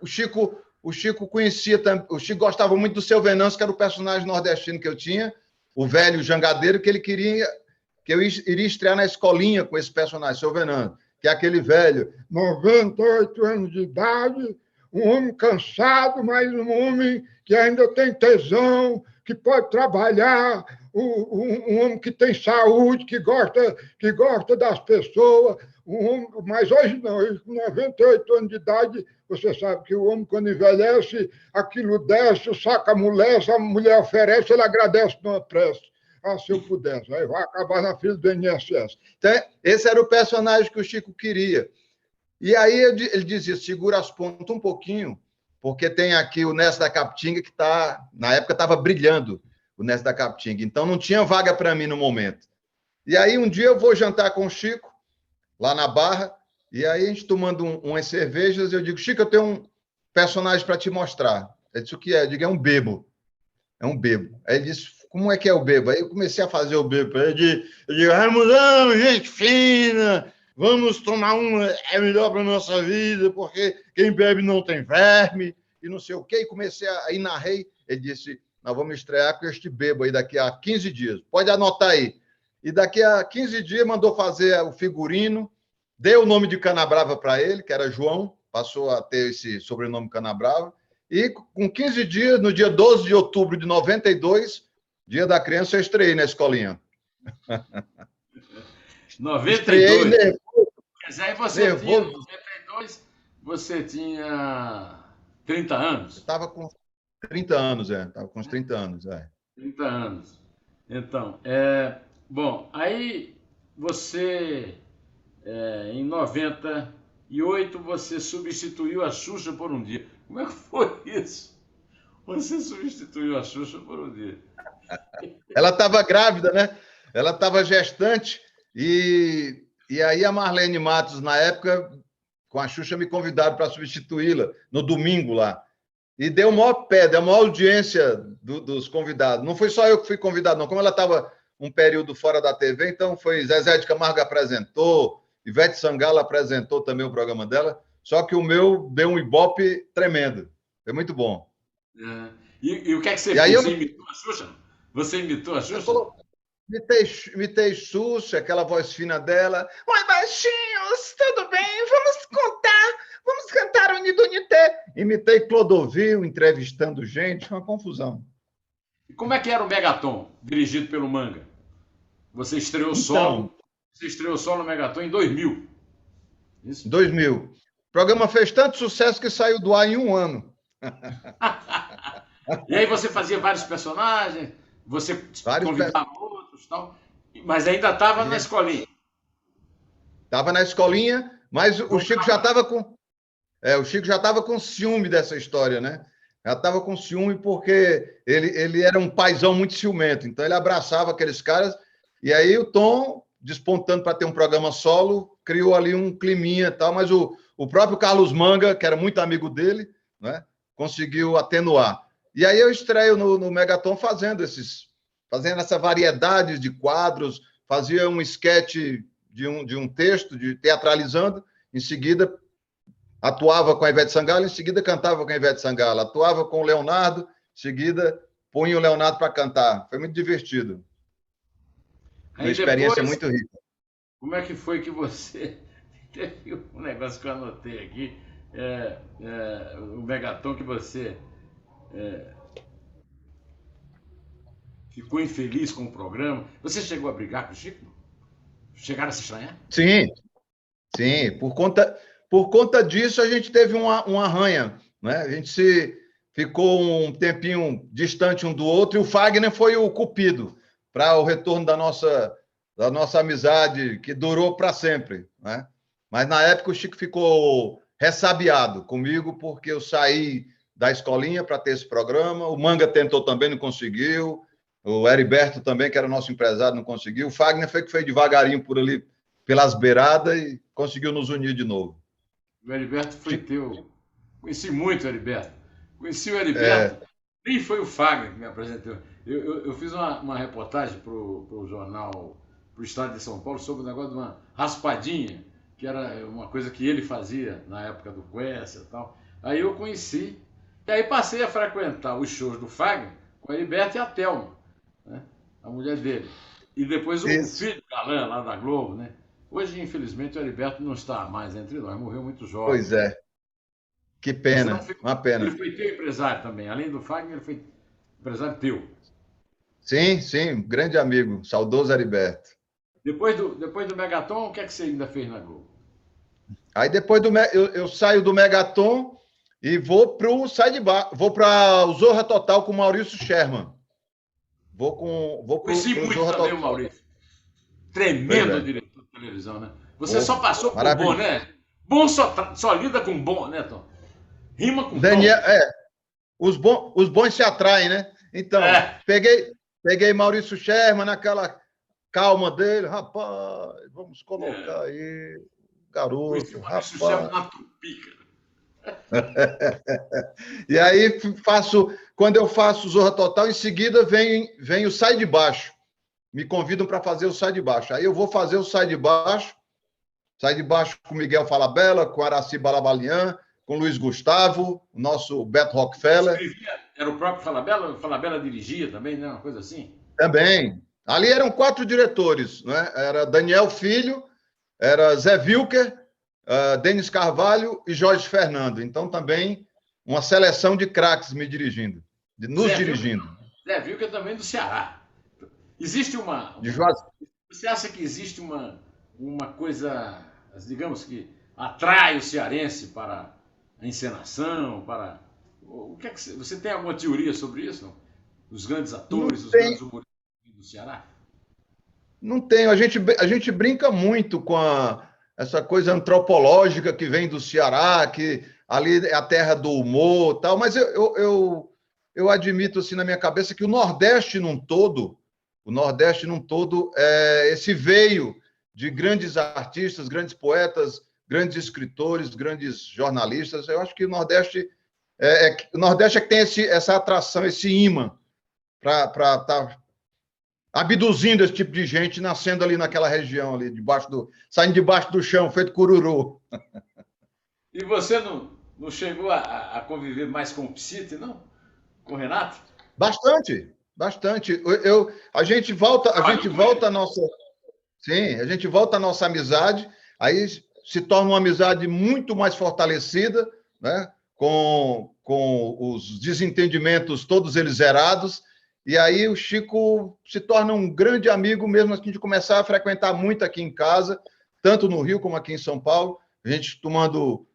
o Chico conhecia também, o Chico gostava muito do Seu Venâncio, que era o personagem nordestino que eu tinha, o velho jangadeiro, que ele queria que eu iria estrear na escolinha com esse personagem, Seu Venâncio, que é aquele velho, 98 anos de idade, um homem cansado, mas um homem que ainda tem tesão, que pode trabalhar, um homem que tem saúde, que gosta das pessoas, mas hoje não, hoje com 98 anos de idade, você sabe que o homem, quando envelhece, aquilo desce, o saco amolece, a mulher oferece, ele agradece numa prece. Se eu pudesse, aí vai acabar na fila do INSS. Então, esse era o personagem que o Chico queria. E aí ele dizia, segura as pontas um pouquinho, porque tem aqui o Nessa da Capitinga, que na época estava brilhando, o Nessa da Capitinga. Então, não tinha vaga para mim no momento. E aí, um dia eu vou jantar com o Chico, lá na Barra, e aí a gente tomando umas cervejas, eu digo, Chico, eu tenho um personagem para te mostrar. Ele disse, o que é? Eu digo, é um bebo. É um bebo. Aí ele disse, como é que é o bebo? Aí eu comecei a fazer o bebo. Eu digo, Raimundão, gente fina, vamos tomar é melhor para a nossa vida, porque quem bebe não tem verme, e não sei o quê. E comecei aí narrei. Ele disse, nós vamos estrear com este bebo aí daqui a 15 dias. Pode anotar aí. E daqui a 15 dias mandou fazer o figurino, deu o nome de Canabrava para ele, que era João, passou a ter esse sobrenome Canabrava. E com 15 dias, no dia 12 de outubro de 92, Dia da Criança, eu estreiei na escolinha. 92. Estreiei nervoso. Quer dizer, aí você tinha, em 92, você tinha 30 anos? Eu estava com 30 anos, Estava com uns 30 anos, 30 anos. Então, bom, aí você, em 98, você substituiu a Xuxa por um dia. Como é que foi isso? Você substituiu a Xuxa por um dia. Ela estava grávida, né? Ela estava gestante e aí a Marlene Matos, na época, com a Xuxa, me convidaram para substituí-la no domingo lá. E deu maior audiência dos convidados. Não foi só eu que fui convidado, não. Como ela estava um período fora da TV, então foi Zezé de Camargo apresentou, Ivete Sangalo apresentou também o programa dela, só que o meu deu um ibope tremendo. Foi muito bom. E o que é que você fez? Você imitou a Xuxa? Você imitou a Xuxa? Imitei Xuxa, aquela voz fina dela. Oi, baixinhos, tudo bem? Vamos cantar Unido Unité. Imitei Clodovil entrevistando gente, uma confusão. E como é que era o Megaton, dirigido pelo Manga? Você estreou solo no Megaton em 2000. Isso? 2000. O programa fez tanto sucesso que saiu do ar em um ano. E aí você fazia vários personagens, você convidava outros e tal, mas ainda estava na escolinha. Estava na escolinha, mas o Chico já estava com... o Chico já estava com ciúme dessa história, né? Já estava com ciúme porque ele era um paizão muito ciumento, então ele abraçava aqueles caras, e aí o Tom despontando para ter um programa solo, criou ali um climinha e tal, mas o próprio Carlos Manga, que era muito amigo dele, né, conseguiu atenuar. E aí eu estreio no Megaton fazendo essa variedade de quadros, fazia um esquete de um texto, teatralizando, em seguida atuava com a Ivete Sangalo, em seguida cantava com a Ivete Sangalo, atuava com o Leonardo, em seguida punha o Leonardo para cantar. Foi muito divertido. Uma Aí experiência depois, muito rica. como é que foi que você... Teve um negócio que eu anotei aqui, o Megaton que você ficou infeliz com o programa. Você chegou a brigar com o Chico? Chegaram a se estranhar? Sim, sim. Por conta disso, a gente teve um arranha, né? A gente ficou um tempinho distante um do outro, e o Fagner foi o cupido para o retorno da nossa amizade, que durou para sempre, né? Mas na época o Chico ficou ressabiado comigo, porque eu saí da escolinha para ter esse programa, o Manga tentou também, não conseguiu, o Heriberto também, que era nosso empresário, não conseguiu, o Fagner foi que foi devagarinho por ali, pelas beiradas, e conseguiu nos unir de novo. O Heriberto foi teu. Conheci muito o Heriberto. Conheci o Heriberto, É, nem foi o Fagner que me apresentou. Eu fiz uma reportagem para o jornal, para o Estado de São Paulo, sobre o negócio de uma raspadinha, que era uma coisa que ele fazia na época do Quest e tal. Aí eu conheci, e aí passei a frequentar os shows do Fagner com o Heriberto e a Thelma, né? A mulher dele. E depois o isso. filho Galã, lá da Globo, né? Hoje, infelizmente, o Heriberto não está mais entre nós, morreu muito jovem. Pois é, que Você não pena, ficou... uma pena. Ele foi teu empresário também, além do Fagner, ele foi empresário teu. Sim, sim, grande amigo, saudoso Heriberto. Depois do Megaton, o que é que você ainda fez na Globo? Aí depois eu saio do Megaton e vou para o vou para o Zorra Total com o Maurício Sherman. Vou Conheci pro muito Zorra também o Total. Maurício. Pois Tremendo é. diretor de televisão, né? Você só Oh, passou por bom, maravilhoso. né? Bom só lida com bom, né, Tom? Rima com Daniel, tom. os bons se atraem, né? Então, É. peguei Maurício Sherman naquela calma dele, rapaz, vamos colocar É. aí, Conheci garoto, o Maurício Sérgio rapaz. na Tupica. E aí quando eu faço Zorra Total, em seguida vem o Sai de Baixo. Me convidam para fazer o Sai de Baixo. Aí eu vou fazer o Sai de Baixo com Miguel Falabella, com Araci Balabalian, com Luiz Gustavo, o nosso Beto Rockefeller. Escrevia, era o próprio Falabella, o Falabella dirigia também, né? Uma coisa assim. Também. Ali eram 4 diretores, né? Era Daniel Filho, era Zé Wilker, Denis Carvalho e Jorge Fernando. Então, também uma seleção de craques me dirigindo, nos Zé Vilker, dirigindo. Zé Vilker também do Ceará. Existe De Juaz... Você acha que existe uma coisa, digamos que atrai o cearense para a encenação, para... O que é que você tem alguma teoria sobre isso? Não? Os grandes Não atores, os tem, grandes humoristas do Ceará? não tenho. A gente brinca muito com essa coisa antropológica que vem do Ceará, que ali é a terra do humor, tal. Mas eu admito assim na minha cabeça que o Nordeste num todo, esse veio de grandes artistas, grandes poetas, grandes escritores, grandes jornalistas. Eu acho que o Nordeste é que tem essa atração, esse imã para estar abduzindo esse tipo de gente, nascendo ali naquela região, ali, saindo debaixo do chão, feito cururu. E você não chegou a conviver mais com o Psite, não? Com o Renato? Bastante, bastante. A gente volta a nossa amizade, aí se torna uma amizade muito mais fortalecida, né? Com os desentendimentos todos eles zerados, e aí o Chico se torna um grande amigo mesmo assim de começar a frequentar muito aqui em casa, tanto no Rio como aqui em São Paulo, a gente tomando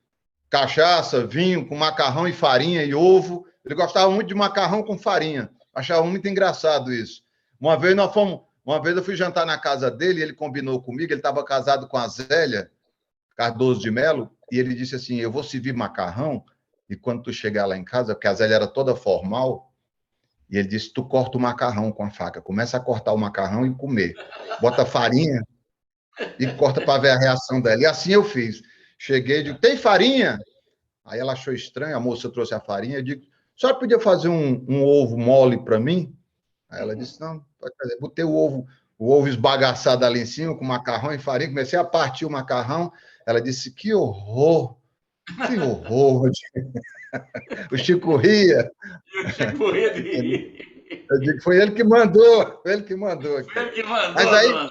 cachaça, vinho com macarrão e farinha e ovo. Ele gostava muito de macarrão com farinha. Achava muito engraçado isso. Uma vez eu fui jantar na casa dele, ele combinou comigo, ele estava casado com a Zélia Cardoso de Melo, e ele disse assim: eu vou servir macarrão, e quando tu chegar lá em casa, porque a Zélia era toda formal, e ele disse: tu corta o macarrão com a faca, começa a cortar o macarrão e comer. Bota farinha, e corta para ver a reação dela. E assim eu fiz. Cheguei e digo, tem farinha? Aí ela achou estranho, a moça trouxe a farinha. Eu digo, a senhora podia fazer um ovo mole para mim? Aí ela disse, não, pode fazer. Botei o ovo esbagaçado ali em cima, com macarrão e farinha, comecei a partir o macarrão. Ela disse, que horror, que horror. O Chico ria. E o Chico ria de rir. Eu digo, foi ele que mandou, foi ele que mandou. Foi ele que mandou, Mas aí, dona.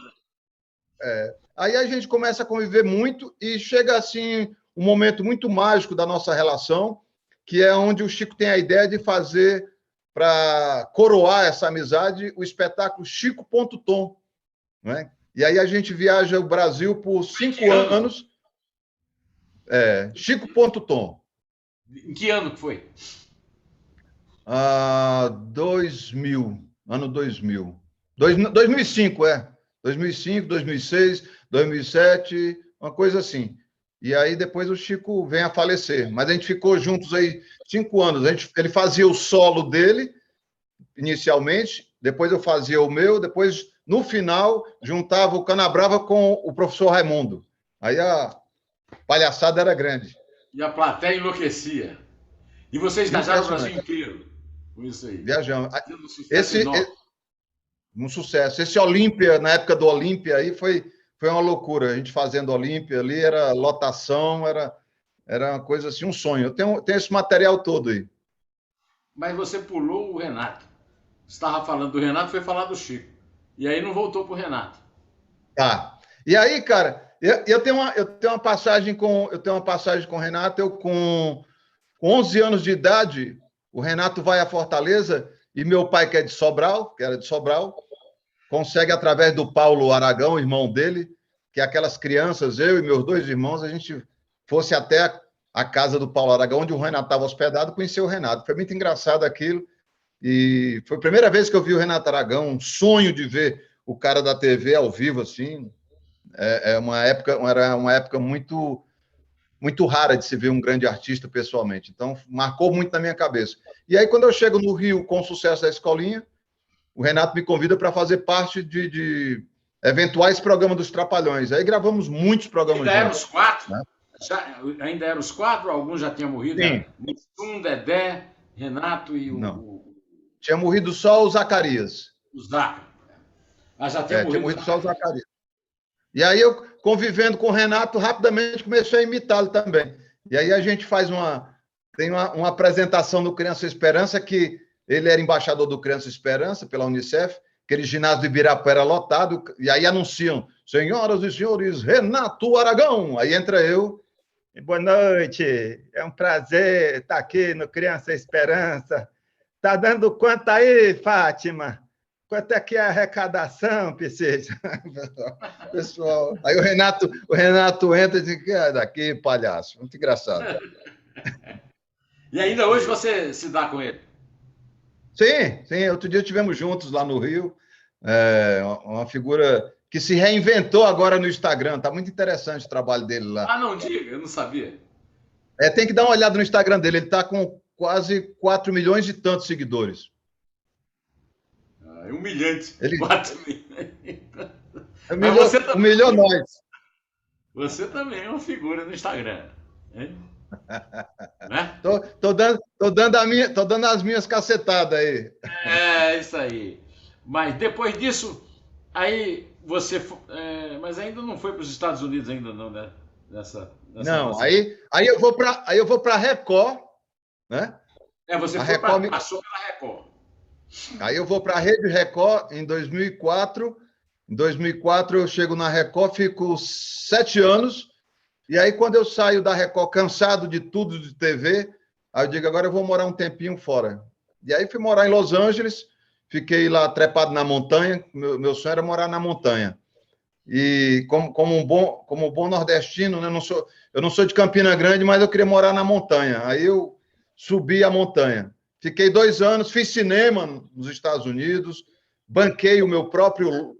aí a gente começa a conviver muito e chega assim um momento muito mágico da nossa relação, que é onde o Chico tem a ideia de fazer, para coroar essa amizade, o espetáculo Chico.tom. Né? E aí a gente viaja o Brasil por 5 anos. Chico.tom. Em que ano que foi? 2000, ano 2000. 2005, 2005, 2006, 2007, uma coisa assim. E aí depois o Chico vem a falecer. Mas a gente ficou juntos aí 5 anos. Ele fazia o solo dele, inicialmente, depois eu fazia o meu, depois, no final, juntava o Canabrava com o professor Raimundo. Aí a palhaçada era grande. E a plateia enlouquecia. E vocês viajaram o Brasil inteiro com isso aí. Viajamos. Um sucesso. Esse Olímpia, na época do Olímpia, aí foi uma loucura. A gente fazendo Olímpia ali, era lotação, era uma coisa assim, um sonho. Eu tenho esse material todo aí. Mas você pulou o Renato. Você estava falando do Renato, foi falar do Chico. E aí não voltou para o Renato. Tá. E aí, cara, eu tenho uma passagem com o Renato. Eu com 11 anos de idade, o Renato vai a Fortaleza e meu pai, que era de Sobral, consegue, através do Paulo Aragão, irmão dele, que aquelas crianças, eu e meus 2 irmãos, a gente fosse até a casa do Paulo Aragão, onde o Renato estava hospedado, conhecer o Renato. Foi muito engraçado aquilo. E foi a primeira vez que eu vi o Renato Aragão, um sonho de ver o cara da TV ao vivo, assim. Era uma época muito, muito rara de se ver um grande artista pessoalmente. Então, marcou muito na minha cabeça. E aí, quando eu chego no Rio com o sucesso da Escolinha, o Renato me convida para fazer parte de eventuais programas dos Trapalhões. Aí gravamos muitos programas juntos. Ainda eram os 4? Né? Ainda eram os 4? Alguns já tinham morrido? Sim. Mussum, Dedé, Renato e o... Não. Tinha morrido só o Zacarias. O Zaca. Já tinha morrido só o Zacarias. E aí eu, convivendo com o Renato, rapidamente comecei a imitá-lo também. E aí a gente faz tem uma apresentação no Criança Esperança, que ele era embaixador do Criança Esperança pela Unicef, aquele ginásio de Ibirapuera lotado, e aí anunciam, senhoras e senhores, Renato Aragão. Aí entra eu. Boa noite, é um prazer estar aqui no Criança Esperança. Tá dando quanto aí, Fátima? Quanto é que é a arrecadação, Precisa? Pessoal, aí o Renato entra e diz, daqui, palhaço. Muito engraçado. E ainda hoje você se dá com ele? Sim. Outro dia estivemos juntos lá no Rio. Uma figura que se reinventou agora no Instagram. Está muito interessante o trabalho dele lá. Ah, não diga, eu não sabia. Tem que dar uma olhada no Instagram dele. Ele está com quase 4 milhões e tantos seguidores. É humilhante. 4 milhões. Mas você humilhou nós. Você também é uma figura no Instagram. Hein? Né? Tô dando as minhas cacetadas aí. Isso aí. Mas depois disso, aí você... mas ainda não foi para os Estados Unidos ainda não, né? Não, aí eu vou para Record, né? Você passou pela Record. Aí eu vou para a Rede Record em 2004. Em 2004 eu chego na Record, fico 7 anos. E aí quando eu saio da Record cansado de tudo de TV, aí eu digo, agora eu vou morar um tempinho fora. E aí fui morar em Los Angeles, fiquei lá trepado na montanha. Meu sonho era morar na montanha. E como um bom nordestino, né? Eu não sou de Campina Grande, mas eu queria morar na montanha. Aí eu subi a montanha. Fiquei 2 anos, fiz cinema nos Estados Unidos, banquei o meu próprio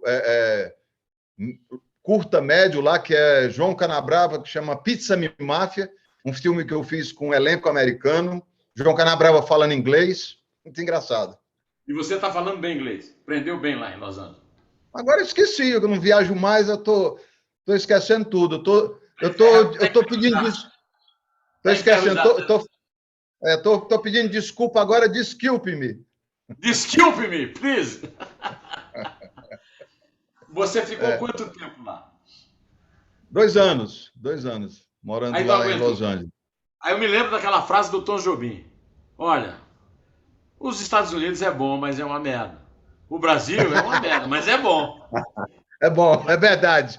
curta médio lá, que é João Canabrava, que chama Pizza Me Máfia, um filme que eu fiz com um elenco americano. João Canabrava falando inglês, muito engraçado. E você está falando bem inglês? Aprendeu bem lá em Los Angeles? Agora esqueci, eu não viajo mais, eu tô esquecendo tudo. Eu tô pedindo desculpa. Estou esquecendo. Tô pedindo desculpa agora. Desculpe-me. Desculpe-me, please. Você ficou quanto tempo lá? 2 anos, morando Aí não lá em aguentou. Los Angeles. Aí eu me lembro daquela frase do Tom Jobim. Olha, os Estados Unidos é bom, mas é uma merda. O Brasil é uma merda, mas é bom. É bom, é verdade.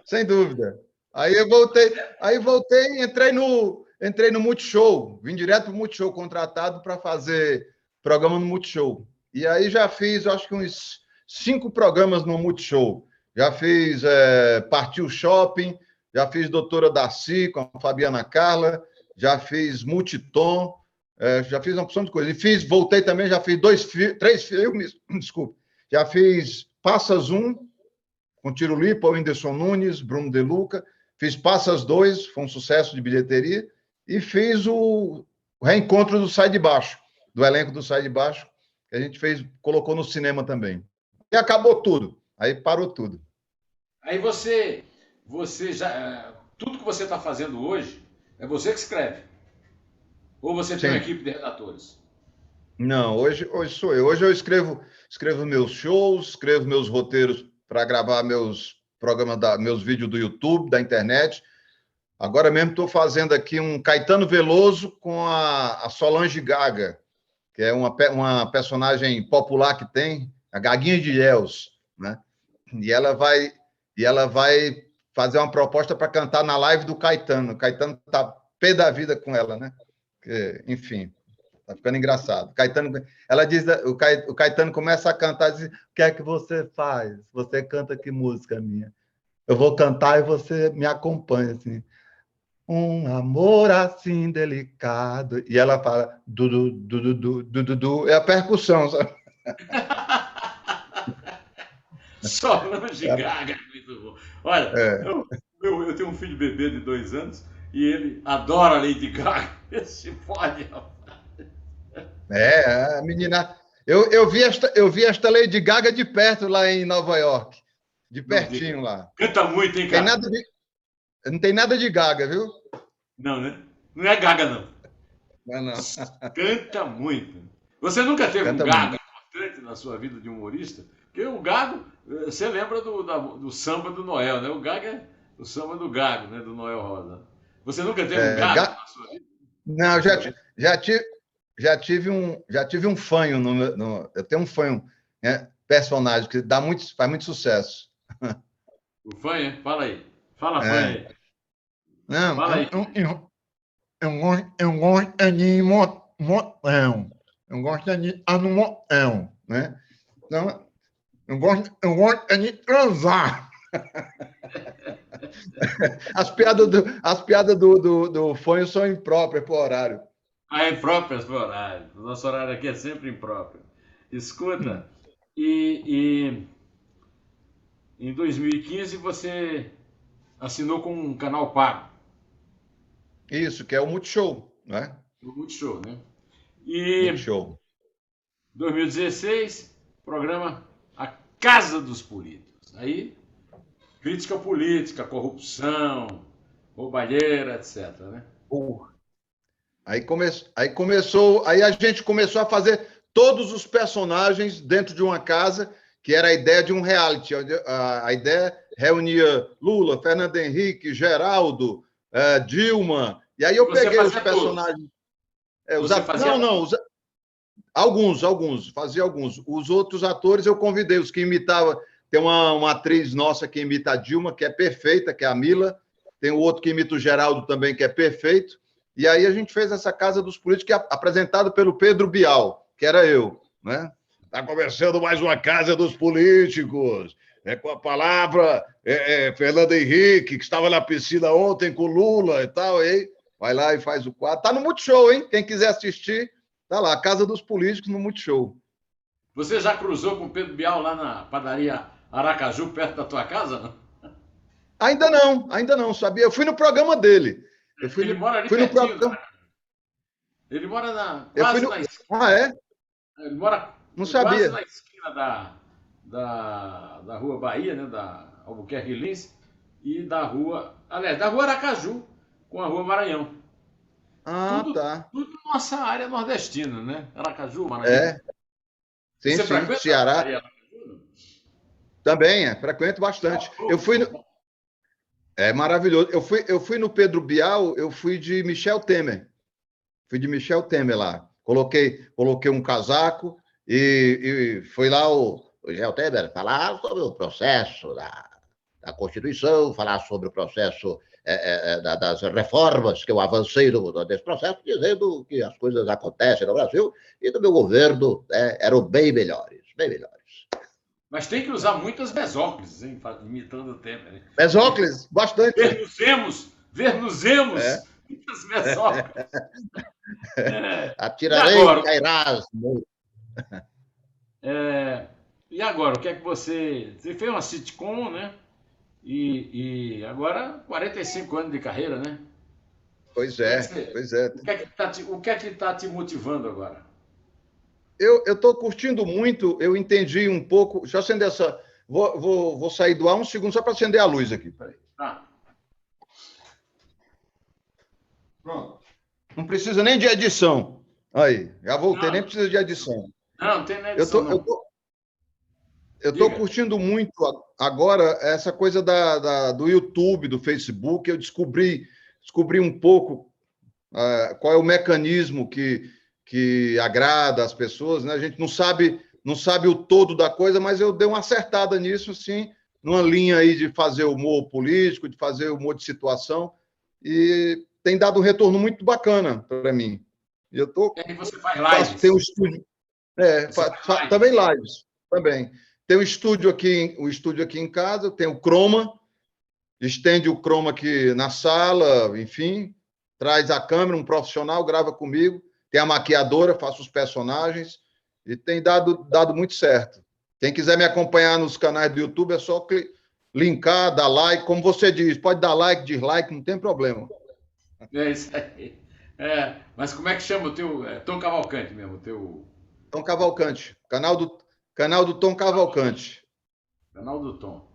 Sem dúvida. Aí voltei, entrei no Multishow, vim direto para o Multishow, contratado para fazer programa no Multishow. E aí já fiz, acho que uns 5 programas no Multishow. Já fiz Partiu Shopping, já fiz Doutora Darcy com a Fabiana Carla, já fiz Multitom, já fiz uma opção de coisas. E voltei também, já fiz 3 filmes, desculpa. Já fiz Passas 1, com Tiro Lipa, Whindersson Nunes, Bruno De Luca. Fiz Passas 2, foi um sucesso de bilheteria. E fiz o reencontro do Sai de Baixo, do elenco do Sai de Baixo, que a gente colocou no cinema também. E acabou tudo. Aí parou tudo. Aí você já. Tudo que você está fazendo hoje é você que escreve. Ou você tem uma equipe de redatores? Não, hoje sou eu. Hoje eu escrevo meus shows, escrevo meus roteiros para gravar meus programas, meus vídeos do YouTube, da internet. Agora mesmo estou fazendo aqui um Caetano Veloso com a Solange Gaga, que é uma personagem popular que tem, a Gaguinha de Ilhéus, né? E ela vai fazer uma proposta para cantar na live do Caetano. O Caetano está pé da vida com ela, né? Enfim, tá ficando engraçado. Ela diz, o Caetano começa a cantar e diz: o que é que você faz? Você canta que música minha? Eu vou cantar e você me acompanha, assim. Um amor assim delicado. E ela fala du, é a percussão, sabe? Solange Gaga, muito bom. Olha, eu tenho um filho bebê de 2 anos e ele adora Lady Gaga. Esse fode, rapaz. A menina. Eu vi esta Lady Gaga de perto lá em Nova York. De pertinho lá. Canta muito, hein, cara? Não tem nada de Gaga, viu? Não, né? Não é Gaga, não. Não. Canta muito. Você nunca teve um Gago importante na sua vida de humorista? Porque o Gago, você lembra do samba do Noel, né? O Gago é o samba do Gago, né? Do Noel Rosa. Você nunca teve um Gago na sua vida? Não, já tive um fanho. Eu tenho um fanho, né? Personagem que faz muito sucesso. O fanho? Fala aí. Fala, fanho aí. Não, fala aí. Eu gosto de motel. Eu gosto de no motel, né? Então, eu gosto de transar. As piadas do fanho são impróprias para o horário. Impróprias para o horário. O nosso horário aqui é sempre impróprio. Escuta, e em 2015 você assinou com um canal pago. Isso, que é o Multishow, né? O Multishow, né? E Multishow. 2016, programa A Casa dos Políticos. Aí, crítica política, corrupção, roubalheira, etc. Né? Aí a gente começou a fazer todos os personagens dentro de uma casa, que era a ideia de um reality. A ideia reunia Lula, Fernando Henrique, Geraldo, Dilma. E aí eu peguei os personagens. Alguns, fazia alguns. Os outros atores eu convidei, os que imitavam. Tem uma atriz nossa que imita a Dilma, que é perfeita, que é a Mila. Tem o outro que imita o Geraldo também, que é perfeito. E aí a gente fez essa Casa dos Políticos, apresentado pelo Pedro Bial, que era eu, né? Está começando mais uma Casa dos Políticos. Com a palavra Fernando Henrique, que estava na piscina ontem com Lula e tal. Aí vai lá e faz o quadro. Está no Multishow, hein? Quem quiser assistir, tá lá, Casa dos Políticos no Multishow. Você já cruzou com o Pedro Bial lá na padaria Aracaju, perto da tua casa, não? Ainda não, sabia? Eu fui no programa dele. Ele mora ali pertinho. Ele mora quase na esquina. Ah, é? Ele mora não sabia. Quase na esquina da Rua Bahia, né? Da Albuquerque Lins. e da rua, aliás, da rua Aracaju com a rua Maranhão. Ah, Tudo, tá. tudo nossa área nordestina, né? Aracaju, Maranhão. É, sim, Você sim. frequenta a Ceará Maria Aracaju? também é, frequento bastante. Eu fui no, é maravilhoso. Eu fui no Pedro Bial, eu fui de Michel Temer. Fui de Michel Temer lá. Coloquei um casaco e foi lá o Michel Temer falar sobre o processo da Constituição, falar sobre o processo das reformas que eu avancei desse processo, dizendo que as coisas acontecem no Brasil e do meu governo eram bem melhores, bem melhores. Mas tem que usar muitas mesóclises, hein, imitando o Temer. Hein? Mesóclise, bastante. Vernuzemos, É. muitas mesóclises. É. E Atirarei, agora? cairás. E agora, o que é que você fez uma sitcom, né? E agora 45 anos de carreira, né? Pois Como é que é, você, pois é. o que é que tá te motivando agora? Eu estou curtindo muito, eu entendi um pouco. Deixa eu acender essa. Vou sair do ar um segundo só para acender a luz aqui. Peraí. Ah, Pronto. Não precisa nem de edição. Aí, já voltei, nem não, precisa de edição. não tem na Eu edição, tô, eu não. tô, eu tô Diga. curtindo muito agora essa coisa do YouTube, do Facebook. Eu descobri um pouco qual é o mecanismo que agrada as pessoas, né? A gente não sabe o todo da coisa, mas eu dei uma acertada nisso, assim, numa linha aí de fazer humor político, de fazer humor de situação, e tem dado um retorno muito bacana para mim. E eu E aí você faz tenho um lives. estúdio, Você faz também lives. lives, também. Tem um estúdio aqui em casa, tem o Chroma, estende o Chroma aqui na sala, enfim, traz a câmera, um profissional grava comigo, tem a maquiadora, faço os personagens e tem dado muito certo. Quem quiser me acompanhar nos canais do YouTube é só linkar, dar like, como você diz, pode dar like, dislike, não tem problema. É isso aí. Mas como é que chama o teu? Tom Cavalcante mesmo, o teu Tom Cavalcante, canal do Tom Cavalcante. canal do Tom.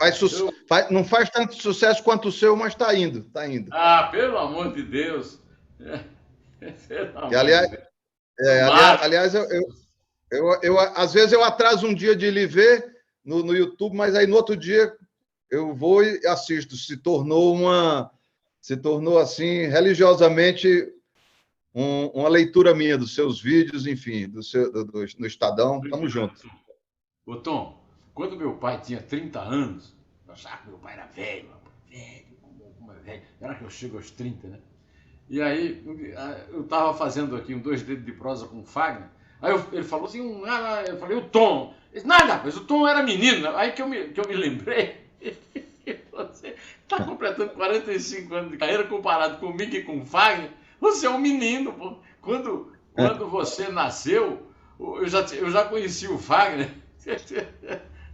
Eu, Não faz tanto sucesso quanto o seu, mas está indo, está indo. pelo amor de Deus. Pelo E, amor de aliás, Deus. aliás, Tomara. aliás às vezes eu atraso um dia de lhe ver no YouTube, mas aí no outro dia eu vou e assisto. Se tornou assim religiosamente uma leitura minha dos seus vídeos, enfim, no Estadão. Tamo Obrigado, junto. Tom. Ô, Tom, quando meu pai tinha 30 anos, eu achava que meu pai era velho, como é velho. Era que eu chego aos 30, né? E aí eu estava fazendo aqui um dois dedos de prosa com o Fagner. Aí ele falou assim, eu falei, o Tom. Ele disse, nada, mas o Tom era menino. Aí que eu me lembrei. Você está completando 45 anos de carreira comparado comigo e com o Fagner. Você é um menino, pô. Quando você nasceu, eu já conheci o Fagner.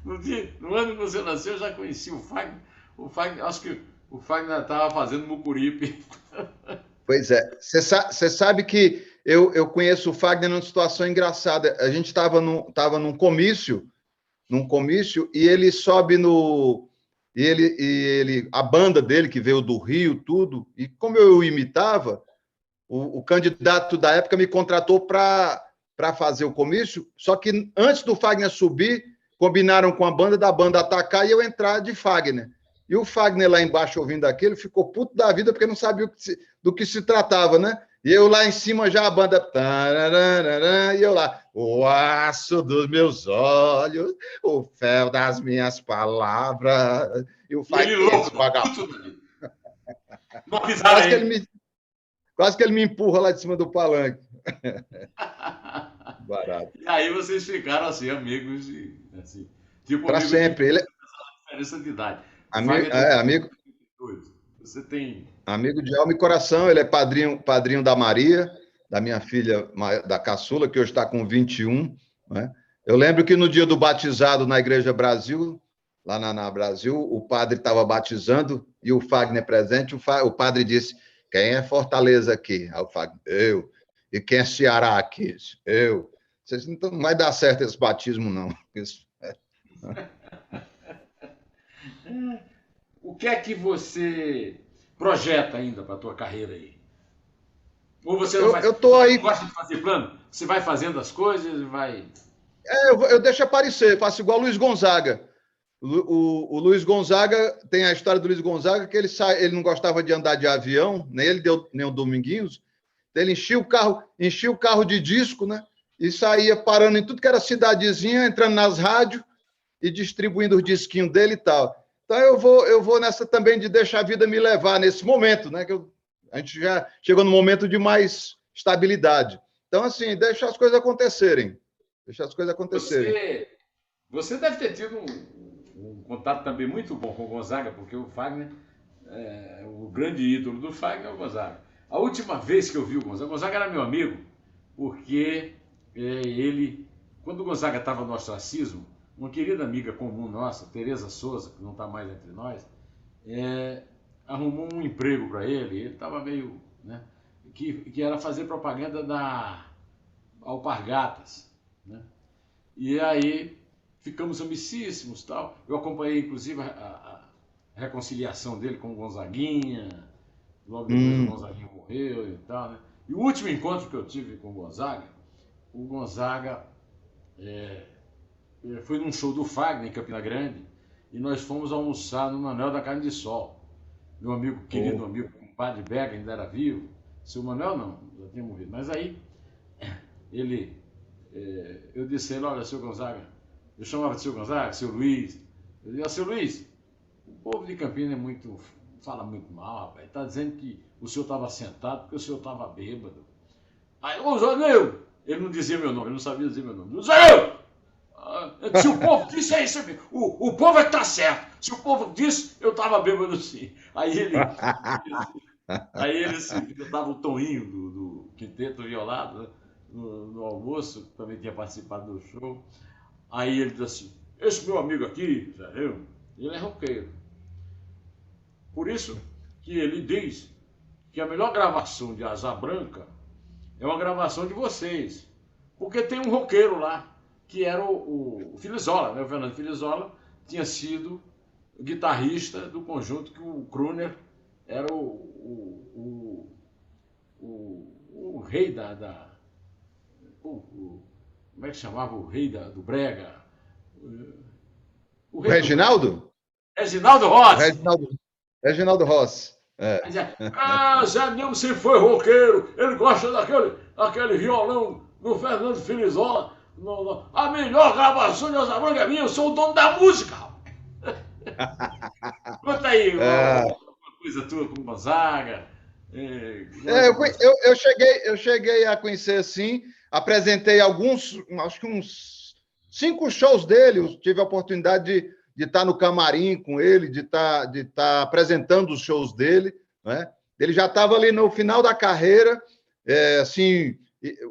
No ano que você nasceu, eu já conheci o Fagner. Acho que o Fagner estava fazendo mucuripe. Pois é. Você sabe que eu conheço o Fagner numa situação engraçada. A gente estava num comício, e ele sobe no. A banda dele, que veio do Rio, tudo, e como eu imitava, o candidato da época me contratou para fazer o comício, só que antes do Fagner subir, combinaram com a banda da banda atacar e eu entrar de Fagner. E o Fagner lá embaixo ouvindo aquilo ficou puto da vida porque não sabia do que se tratava, né? E eu lá em cima já a banda. E eu lá, o aço dos meus olhos, o fel das minhas palavras. E o E ele Fagner, esse louco, vagabundo. puto da vida. Não avisaram Quase que ele. ele me empurra lá de cima do palanque. Barato. E aí vocês ficaram assim, amigos, assim, tipo Para amigo de sempre. Ele infância, diferença de idade. O amigo, Fagner tem é, amigo, 32. Você tem. amigo de alma e coração. Ele é padrinho da Maria, da minha filha, da caçula, que hoje está com 21. Né? Eu lembro que no dia do batizado na Igreja Brasil, lá na Brasil, o padre estava batizando e o Fagner presente. O padre disse: quem é Fortaleza aqui? Aí o Fagner, eu. E quem é Ceará aqui? Eu. Vocês não vai dar certo esse batismo, não. Isso. o que é que você projeta ainda para a tua carreira aí? Ou você não, eu tô aí. não gosta de fazer plano? Você vai fazendo as coisas e vai... Eu deixo aparecer, faço igual o Luiz Gonzaga. O Luiz Gonzaga, tem a história do Luiz Gonzaga, que ele não gostava de andar de avião, nem ele, nem o Dominguinhos. Ele enchia o carro de disco, né? E saía parando em tudo que era cidadezinha, entrando nas rádios e distribuindo os disquinhos dele e tal. Então eu vou nessa também de deixar a vida me levar nesse momento, né? A gente já chegou num momento de mais estabilidade. Então, assim, deixa as coisas acontecerem. Deixa as coisas acontecerem. Você deve ter tido um contato também muito bom com o Gonzaga, porque o Fagner, o grande ídolo do Fagner é o Gonzaga. A última vez que eu vi o Gonzaga era meu amigo, porque ele, quando o Gonzaga estava no ostracismo, uma querida amiga comum nossa, Tereza Souza, que não está mais entre nós, arrumou um emprego para ele. Ele estava meio, né, que era fazer propaganda da Alpargatas, né? E aí ficamos amicíssimos, tal. Eu acompanhei inclusive a reconciliação dele com o Gonzaguinha. Logo depois o Gonzaguinha morreu e tal, né? E o último encontro que eu tive com o Gonzaga foi num show do Fagner em Campina Grande, e nós fomos almoçar no Manuel da Carne de Sol. Meu amigo, querido amigo, compadre Bega, ainda era vivo. Seu Manuel não, já tinha morrido. Mas aí eu disse a ele: olha, seu Gonzaga, eu chamava de seu Gonzaga, seu Luiz. Eu disse: seu Luiz, o povo de Campina fala muito mal, rapaz. Está dizendo que o senhor estava sentado porque o senhor estava bêbado. Aí, ô Zaneu! Ele não dizia meu nome, ele não sabia dizer meu nome. Zaneu! Se o povo disse, é isso mesmo. O povo está certo. Se o povo disse, eu estava bêbado sim. Aí ele estava o Toninho do Quinteto Violado, né, no almoço, que também tinha participado do show. Aí ele disse assim: esse meu amigo aqui, Zaneu, ele é roqueiro. Por isso que ele diz que a melhor gravação de Asa Branca é uma gravação de vocês. Porque tem um roqueiro lá, que era o Filizola, né? O Fernando Filizola tinha sido o guitarrista do conjunto que o Kruner era o rei como é que chamava o rei do Brega? O Reginaldo? Reginaldo Rossi. Reginaldo Rossi. Zé Nilma sempre foi roqueiro, ele gosta daquele violão do Fernando Filizola. A melhor gravação de Asa Branca é minha, eu sou o dono da música. Conta aí uma coisa tua com o Gonzaga. Eu cheguei a conhecer, assim, apresentei acho que uns 5 shows dele, tive a oportunidade de estar no camarim com ele, de estar apresentando os shows dele, né? Ele já estava ali no final da carreira, assim,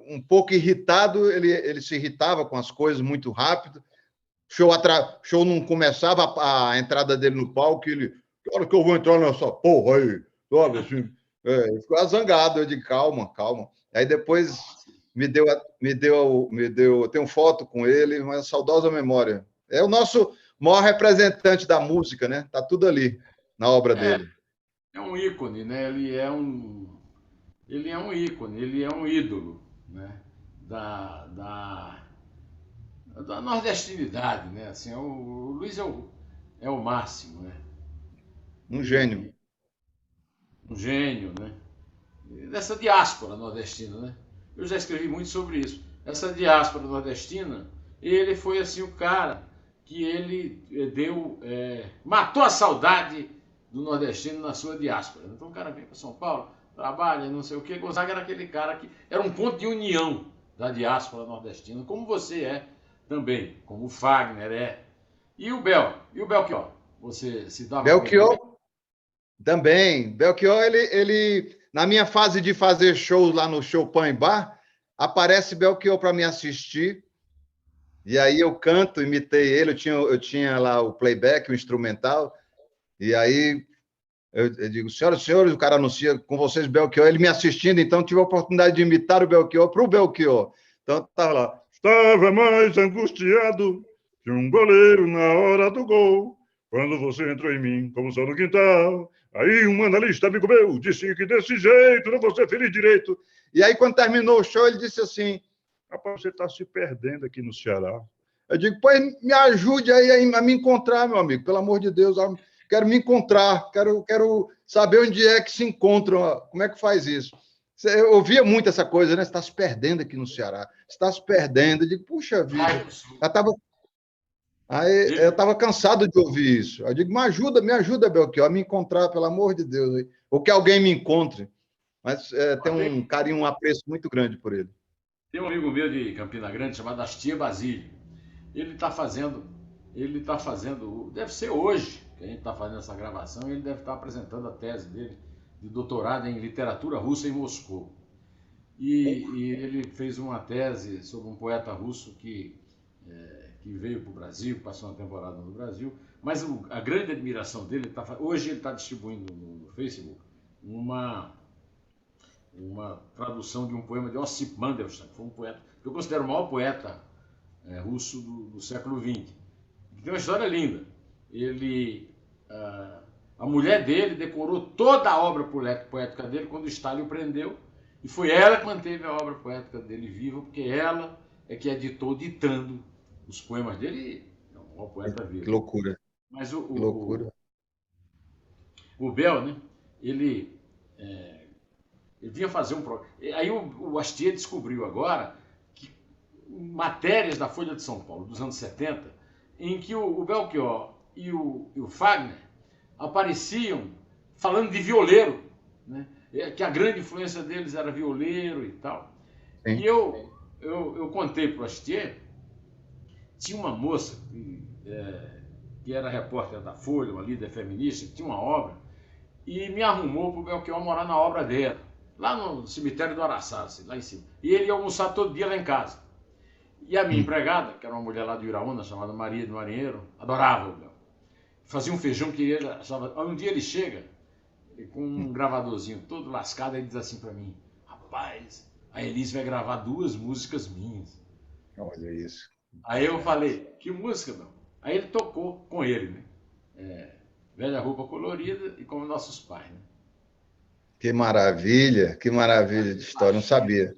um pouco irritado, ele se irritava com as coisas muito rápido, show não começava, a entrada dele no palco, ele: que hora que eu vou entrar nessa porra aí? Sabe, assim, ele ficou zangado, eu digo: calma. Aí depois me deu, tenho foto com ele, uma saudosa memória. É o nosso maior representante da música, né? Tá tudo ali na obra dele. É um ícone, né? Ele é um ícone, ele é um ídolo, né? Da nordestinidade, né? Assim, o Luiz é o máximo, né? Um gênio. Um gênio, né? Dessa diáspora nordestina, né? Eu já escrevi muito sobre isso. Essa diáspora nordestina, ele foi assim o cara que ele matou a saudade do nordestino na sua diáspora. Então o cara vem para São Paulo, trabalha, não sei o quê. Gonzaga era aquele cara que era um ponto de união da diáspora nordestina, como você é também, como o Fagner é. E o Belchior? Você se dava Belchior também. Belchior, ele na minha fase de fazer shows lá no Chopin Bar, aparece Belchior para me assistir. E aí eu canto, imitei ele, eu tinha lá o playback, o instrumental, e aí eu digo: senhoras e senhores, o cara anuncia com vocês Belchior, ele me assistindo, então tive a oportunidade de imitar o Belchior para o Belchior. Então estava lá: estava mais angustiado que um goleiro na hora do gol, Quando você entrou em mim, como só no quintal, aí um analista amigo meu disse que desse jeito não vou ser feliz direito. E aí, quando terminou o show, ele disse assim: rapaz, você está se perdendo aqui no Ceará. eu digo, pois me ajude aí a me encontrar, meu amigo, pelo amor de Deus, eu quero me encontrar, quero saber onde é que se encontram, como é que faz isso. Eu ouvia muito essa coisa, né? Você está se perdendo aqui no Ceará, você está se perdendo. Eu digo, puxa vida, eu estava cansado de ouvir isso. Eu digo, me ajuda, Belchior, a me encontrar, pelo amor de Deus, ou que alguém me encontre. Mas tem um carinho, um apreço muito grande por ele. Tem um amigo meu de Campina Grande chamado Astia Basílio. Ele está fazendo, deve ser hoje que a gente está fazendo essa gravação, ele deve estar apresentando a tese dele de doutorado em literatura russa em Moscou. E ele fez uma tese sobre um poeta russo que veio para o Brasil, passou uma temporada no Brasil, mas a grande admiração dele, hoje ele está distribuindo no Facebook uma tradução de um poema de Ossip Mandelstam, que foi um poeta, que eu considero o maior poeta russo do século XX, que tem uma história linda. A mulher dele decorou toda a obra poética dele quando Stalin o prendeu, e foi ela que manteve a obra poética dele viva, porque ela é que editou ditando os poemas dele. É um maior poeta vivo. Que loucura. Mas que loucura. O Bel, né, ele vinha fazer um programa. Aí o Astier descobriu agora que matérias da Folha de São Paulo dos anos 70, em que o Belchior e o Fagner apareciam falando de violeiro, né? Que a grande influência deles era violeiro e tal. Sim. E eu contei para o Astier, tinha uma moça que era repórter da Folha, uma líder feminista, que tinha uma obra, e me arrumou para o Belchior morar na obra dela, lá no cemitério do Araçá, assim, lá em cima. E ele ia almoçar todo dia lá em casa. E a minha empregada, que era uma mulher lá do Iraúna, chamada Maria do Marinheiro, adorava o Bel. Fazia um feijão que ele achava... Um dia ele chega com um gravadorzinho todo lascado, e diz assim para mim: rapaz, a Elis vai gravar 2 músicas minhas. Olha isso. Aí eu falei: que música, Bel? Aí ele tocou com ele, né? Velha Roupa Colorida e Como Nossos Pais, né? Que maravilha de história, não sabia.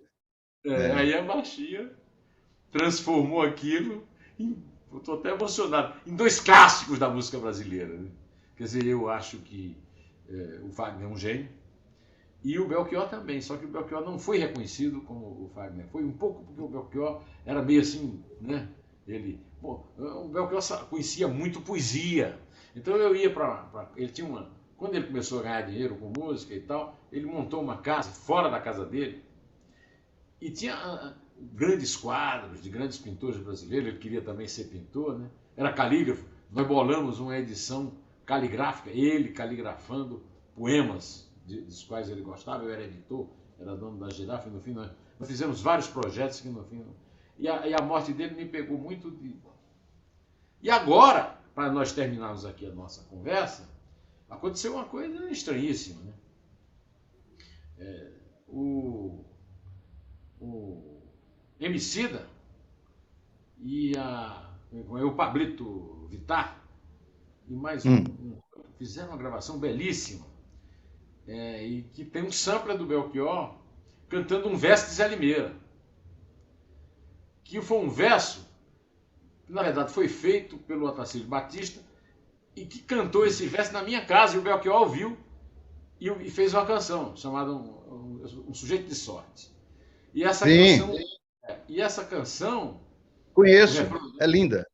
Aí a baixinha transformou aquilo em... Eu estou até emocionado, em 2 clássicos da música brasileira, né? Quer dizer, eu acho que o Fagner é um gênio, e o Belchior também, só que o Belchior não foi reconhecido como o Fagner. Foi um pouco porque o Belchior era meio assim, né? O Belchior conhecia muito poesia, então eu ia para... Ele tinha uma... Quando ele começou a ganhar dinheiro com música e tal, ele montou uma casa fora da casa dele, e tinha grandes quadros de grandes pintores brasileiros. Ele queria também ser pintor, né? Era calígrafo. Nós bolamos uma edição caligráfica, ele caligrafando poemas dos quais ele gostava. Eu era editor, era dono da Girafa, e no fim nós fizemos vários projetos que no fim... E a morte dele me pegou muito de... E agora, para nós terminarmos aqui a nossa conversa, aconteceu uma coisa estranhíssima, né? O Emicida e o Pablito Vittar e mais fizeram uma gravação belíssima, e que tem um sampler do Belchior cantando um verso de Zé Limeira, que foi um verso que na verdade foi feito pelo Otacílio Batista, e que cantou esse verso na minha casa, e o Belchior ouviu e fez uma canção chamada um Sujeito de Sorte. E essa canção... Conheço, é linda.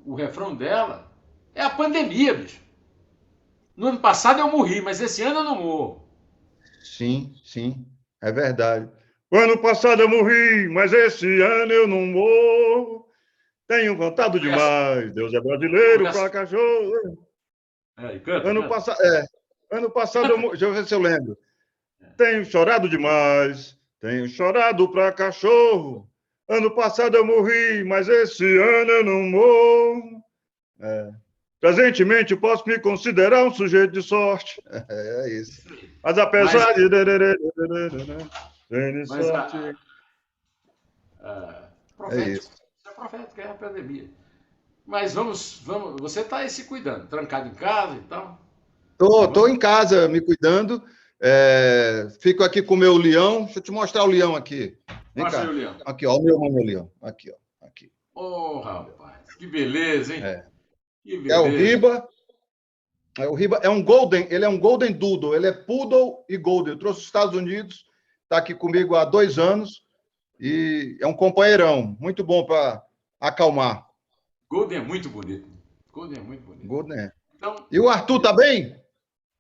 O refrão dela é a pandemia, bicho. No ano passado eu morri, mas esse ano eu não morro. Sim, é verdade. O ano passado eu morri, mas esse ano eu não morro. Tenho cantado demais, Deus é brasileiro pra cachorro. Ano passado eu morri, deixa eu ver se eu lembro. Tenho chorado demais, tenho chorado pra cachorro. Ano passado eu morri, mas esse ano eu não morro. Presentemente posso me considerar um sujeito de sorte. É isso. Mas apesar de... Tem sorte. É isso. Isso é profético, é a pandemia. Mas vamos, você está aí se cuidando, trancado em casa e tal. Tô em casa me cuidando. Fico aqui com o meu leão. Deixa eu te mostrar o leão aqui. Vem Mostra cá. aí o leão. Aqui, ó, o meu leão. Aqui, ó. Aqui. Ô, rapaz, que beleza, hein? Que É o beleza. Riba. O Riba é um Golden, ele é um Golden Doodle, ele é Poodle e Golden. Eu trouxe dos Estados Unidos, está aqui comigo há 2 anos e é um companheirão, muito bom para acalmar. Golden é muito bonito. Golden é muito bonito. Golden é. Então, E o Arthur tá bem?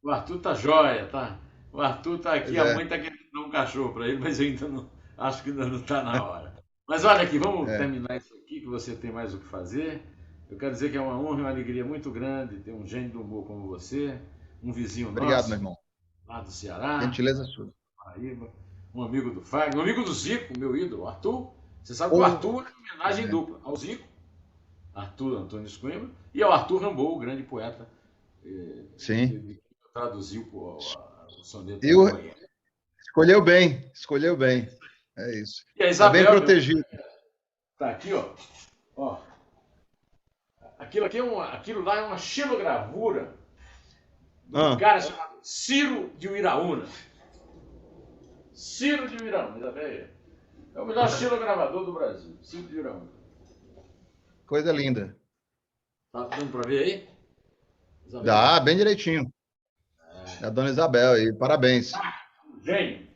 o Arthur tá jóia, tá? O Arthur tá aqui, Pois a é. mãe tá querendo dar um cachorro para ele, mas eu ainda não, acho que ainda não tá na hora. Mas olha aqui, vamos terminar isso aqui, que você tem mais o que fazer. Eu quero dizer que é uma honra e uma alegria muito grande ter um gênio do humor como você, um vizinho Obrigado, nosso, meu irmão. lá do Ceará, Gentileza sua. Paraíba, um amigo do Fagner, um amigo do Zico, meu ídolo, o Arthur. Você sabe que o Arthur é uma homenagem dupla ao Zico, Arthur Antônio Coimbra, e ao Arthur Rambaud, o grande poeta, Sim. que traduziu o soneto. Escolheu bem. É isso. E a Está bem Isabel, protegido. tá aqui, ó. Aquilo lá é uma xilogravura de um cara chamado Ciro de Uiraúna. Ciro de Uiraúna, Isabel. É o melhor xilogravador do Brasil, Ciro de Uiraúna. Coisa linda. Tá dando para ver aí? Isabel? Dá, bem direitinho. É a dona Isabel aí, parabéns. Gênio.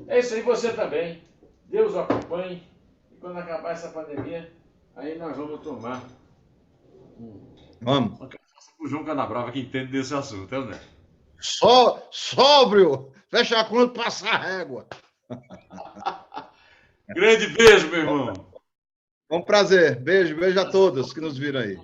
É isso aí, você também. Deus o acompanhe. E quando acabar essa pandemia, aí nós vamos tomar Vamos. uma cachaça com o João Canabrava, que entende desse assunto, é, né? Sóbrio! Fecha a conta, passa a régua. Grande beijo, meu irmão. Um prazer. Beijo a todos que nos viram aí.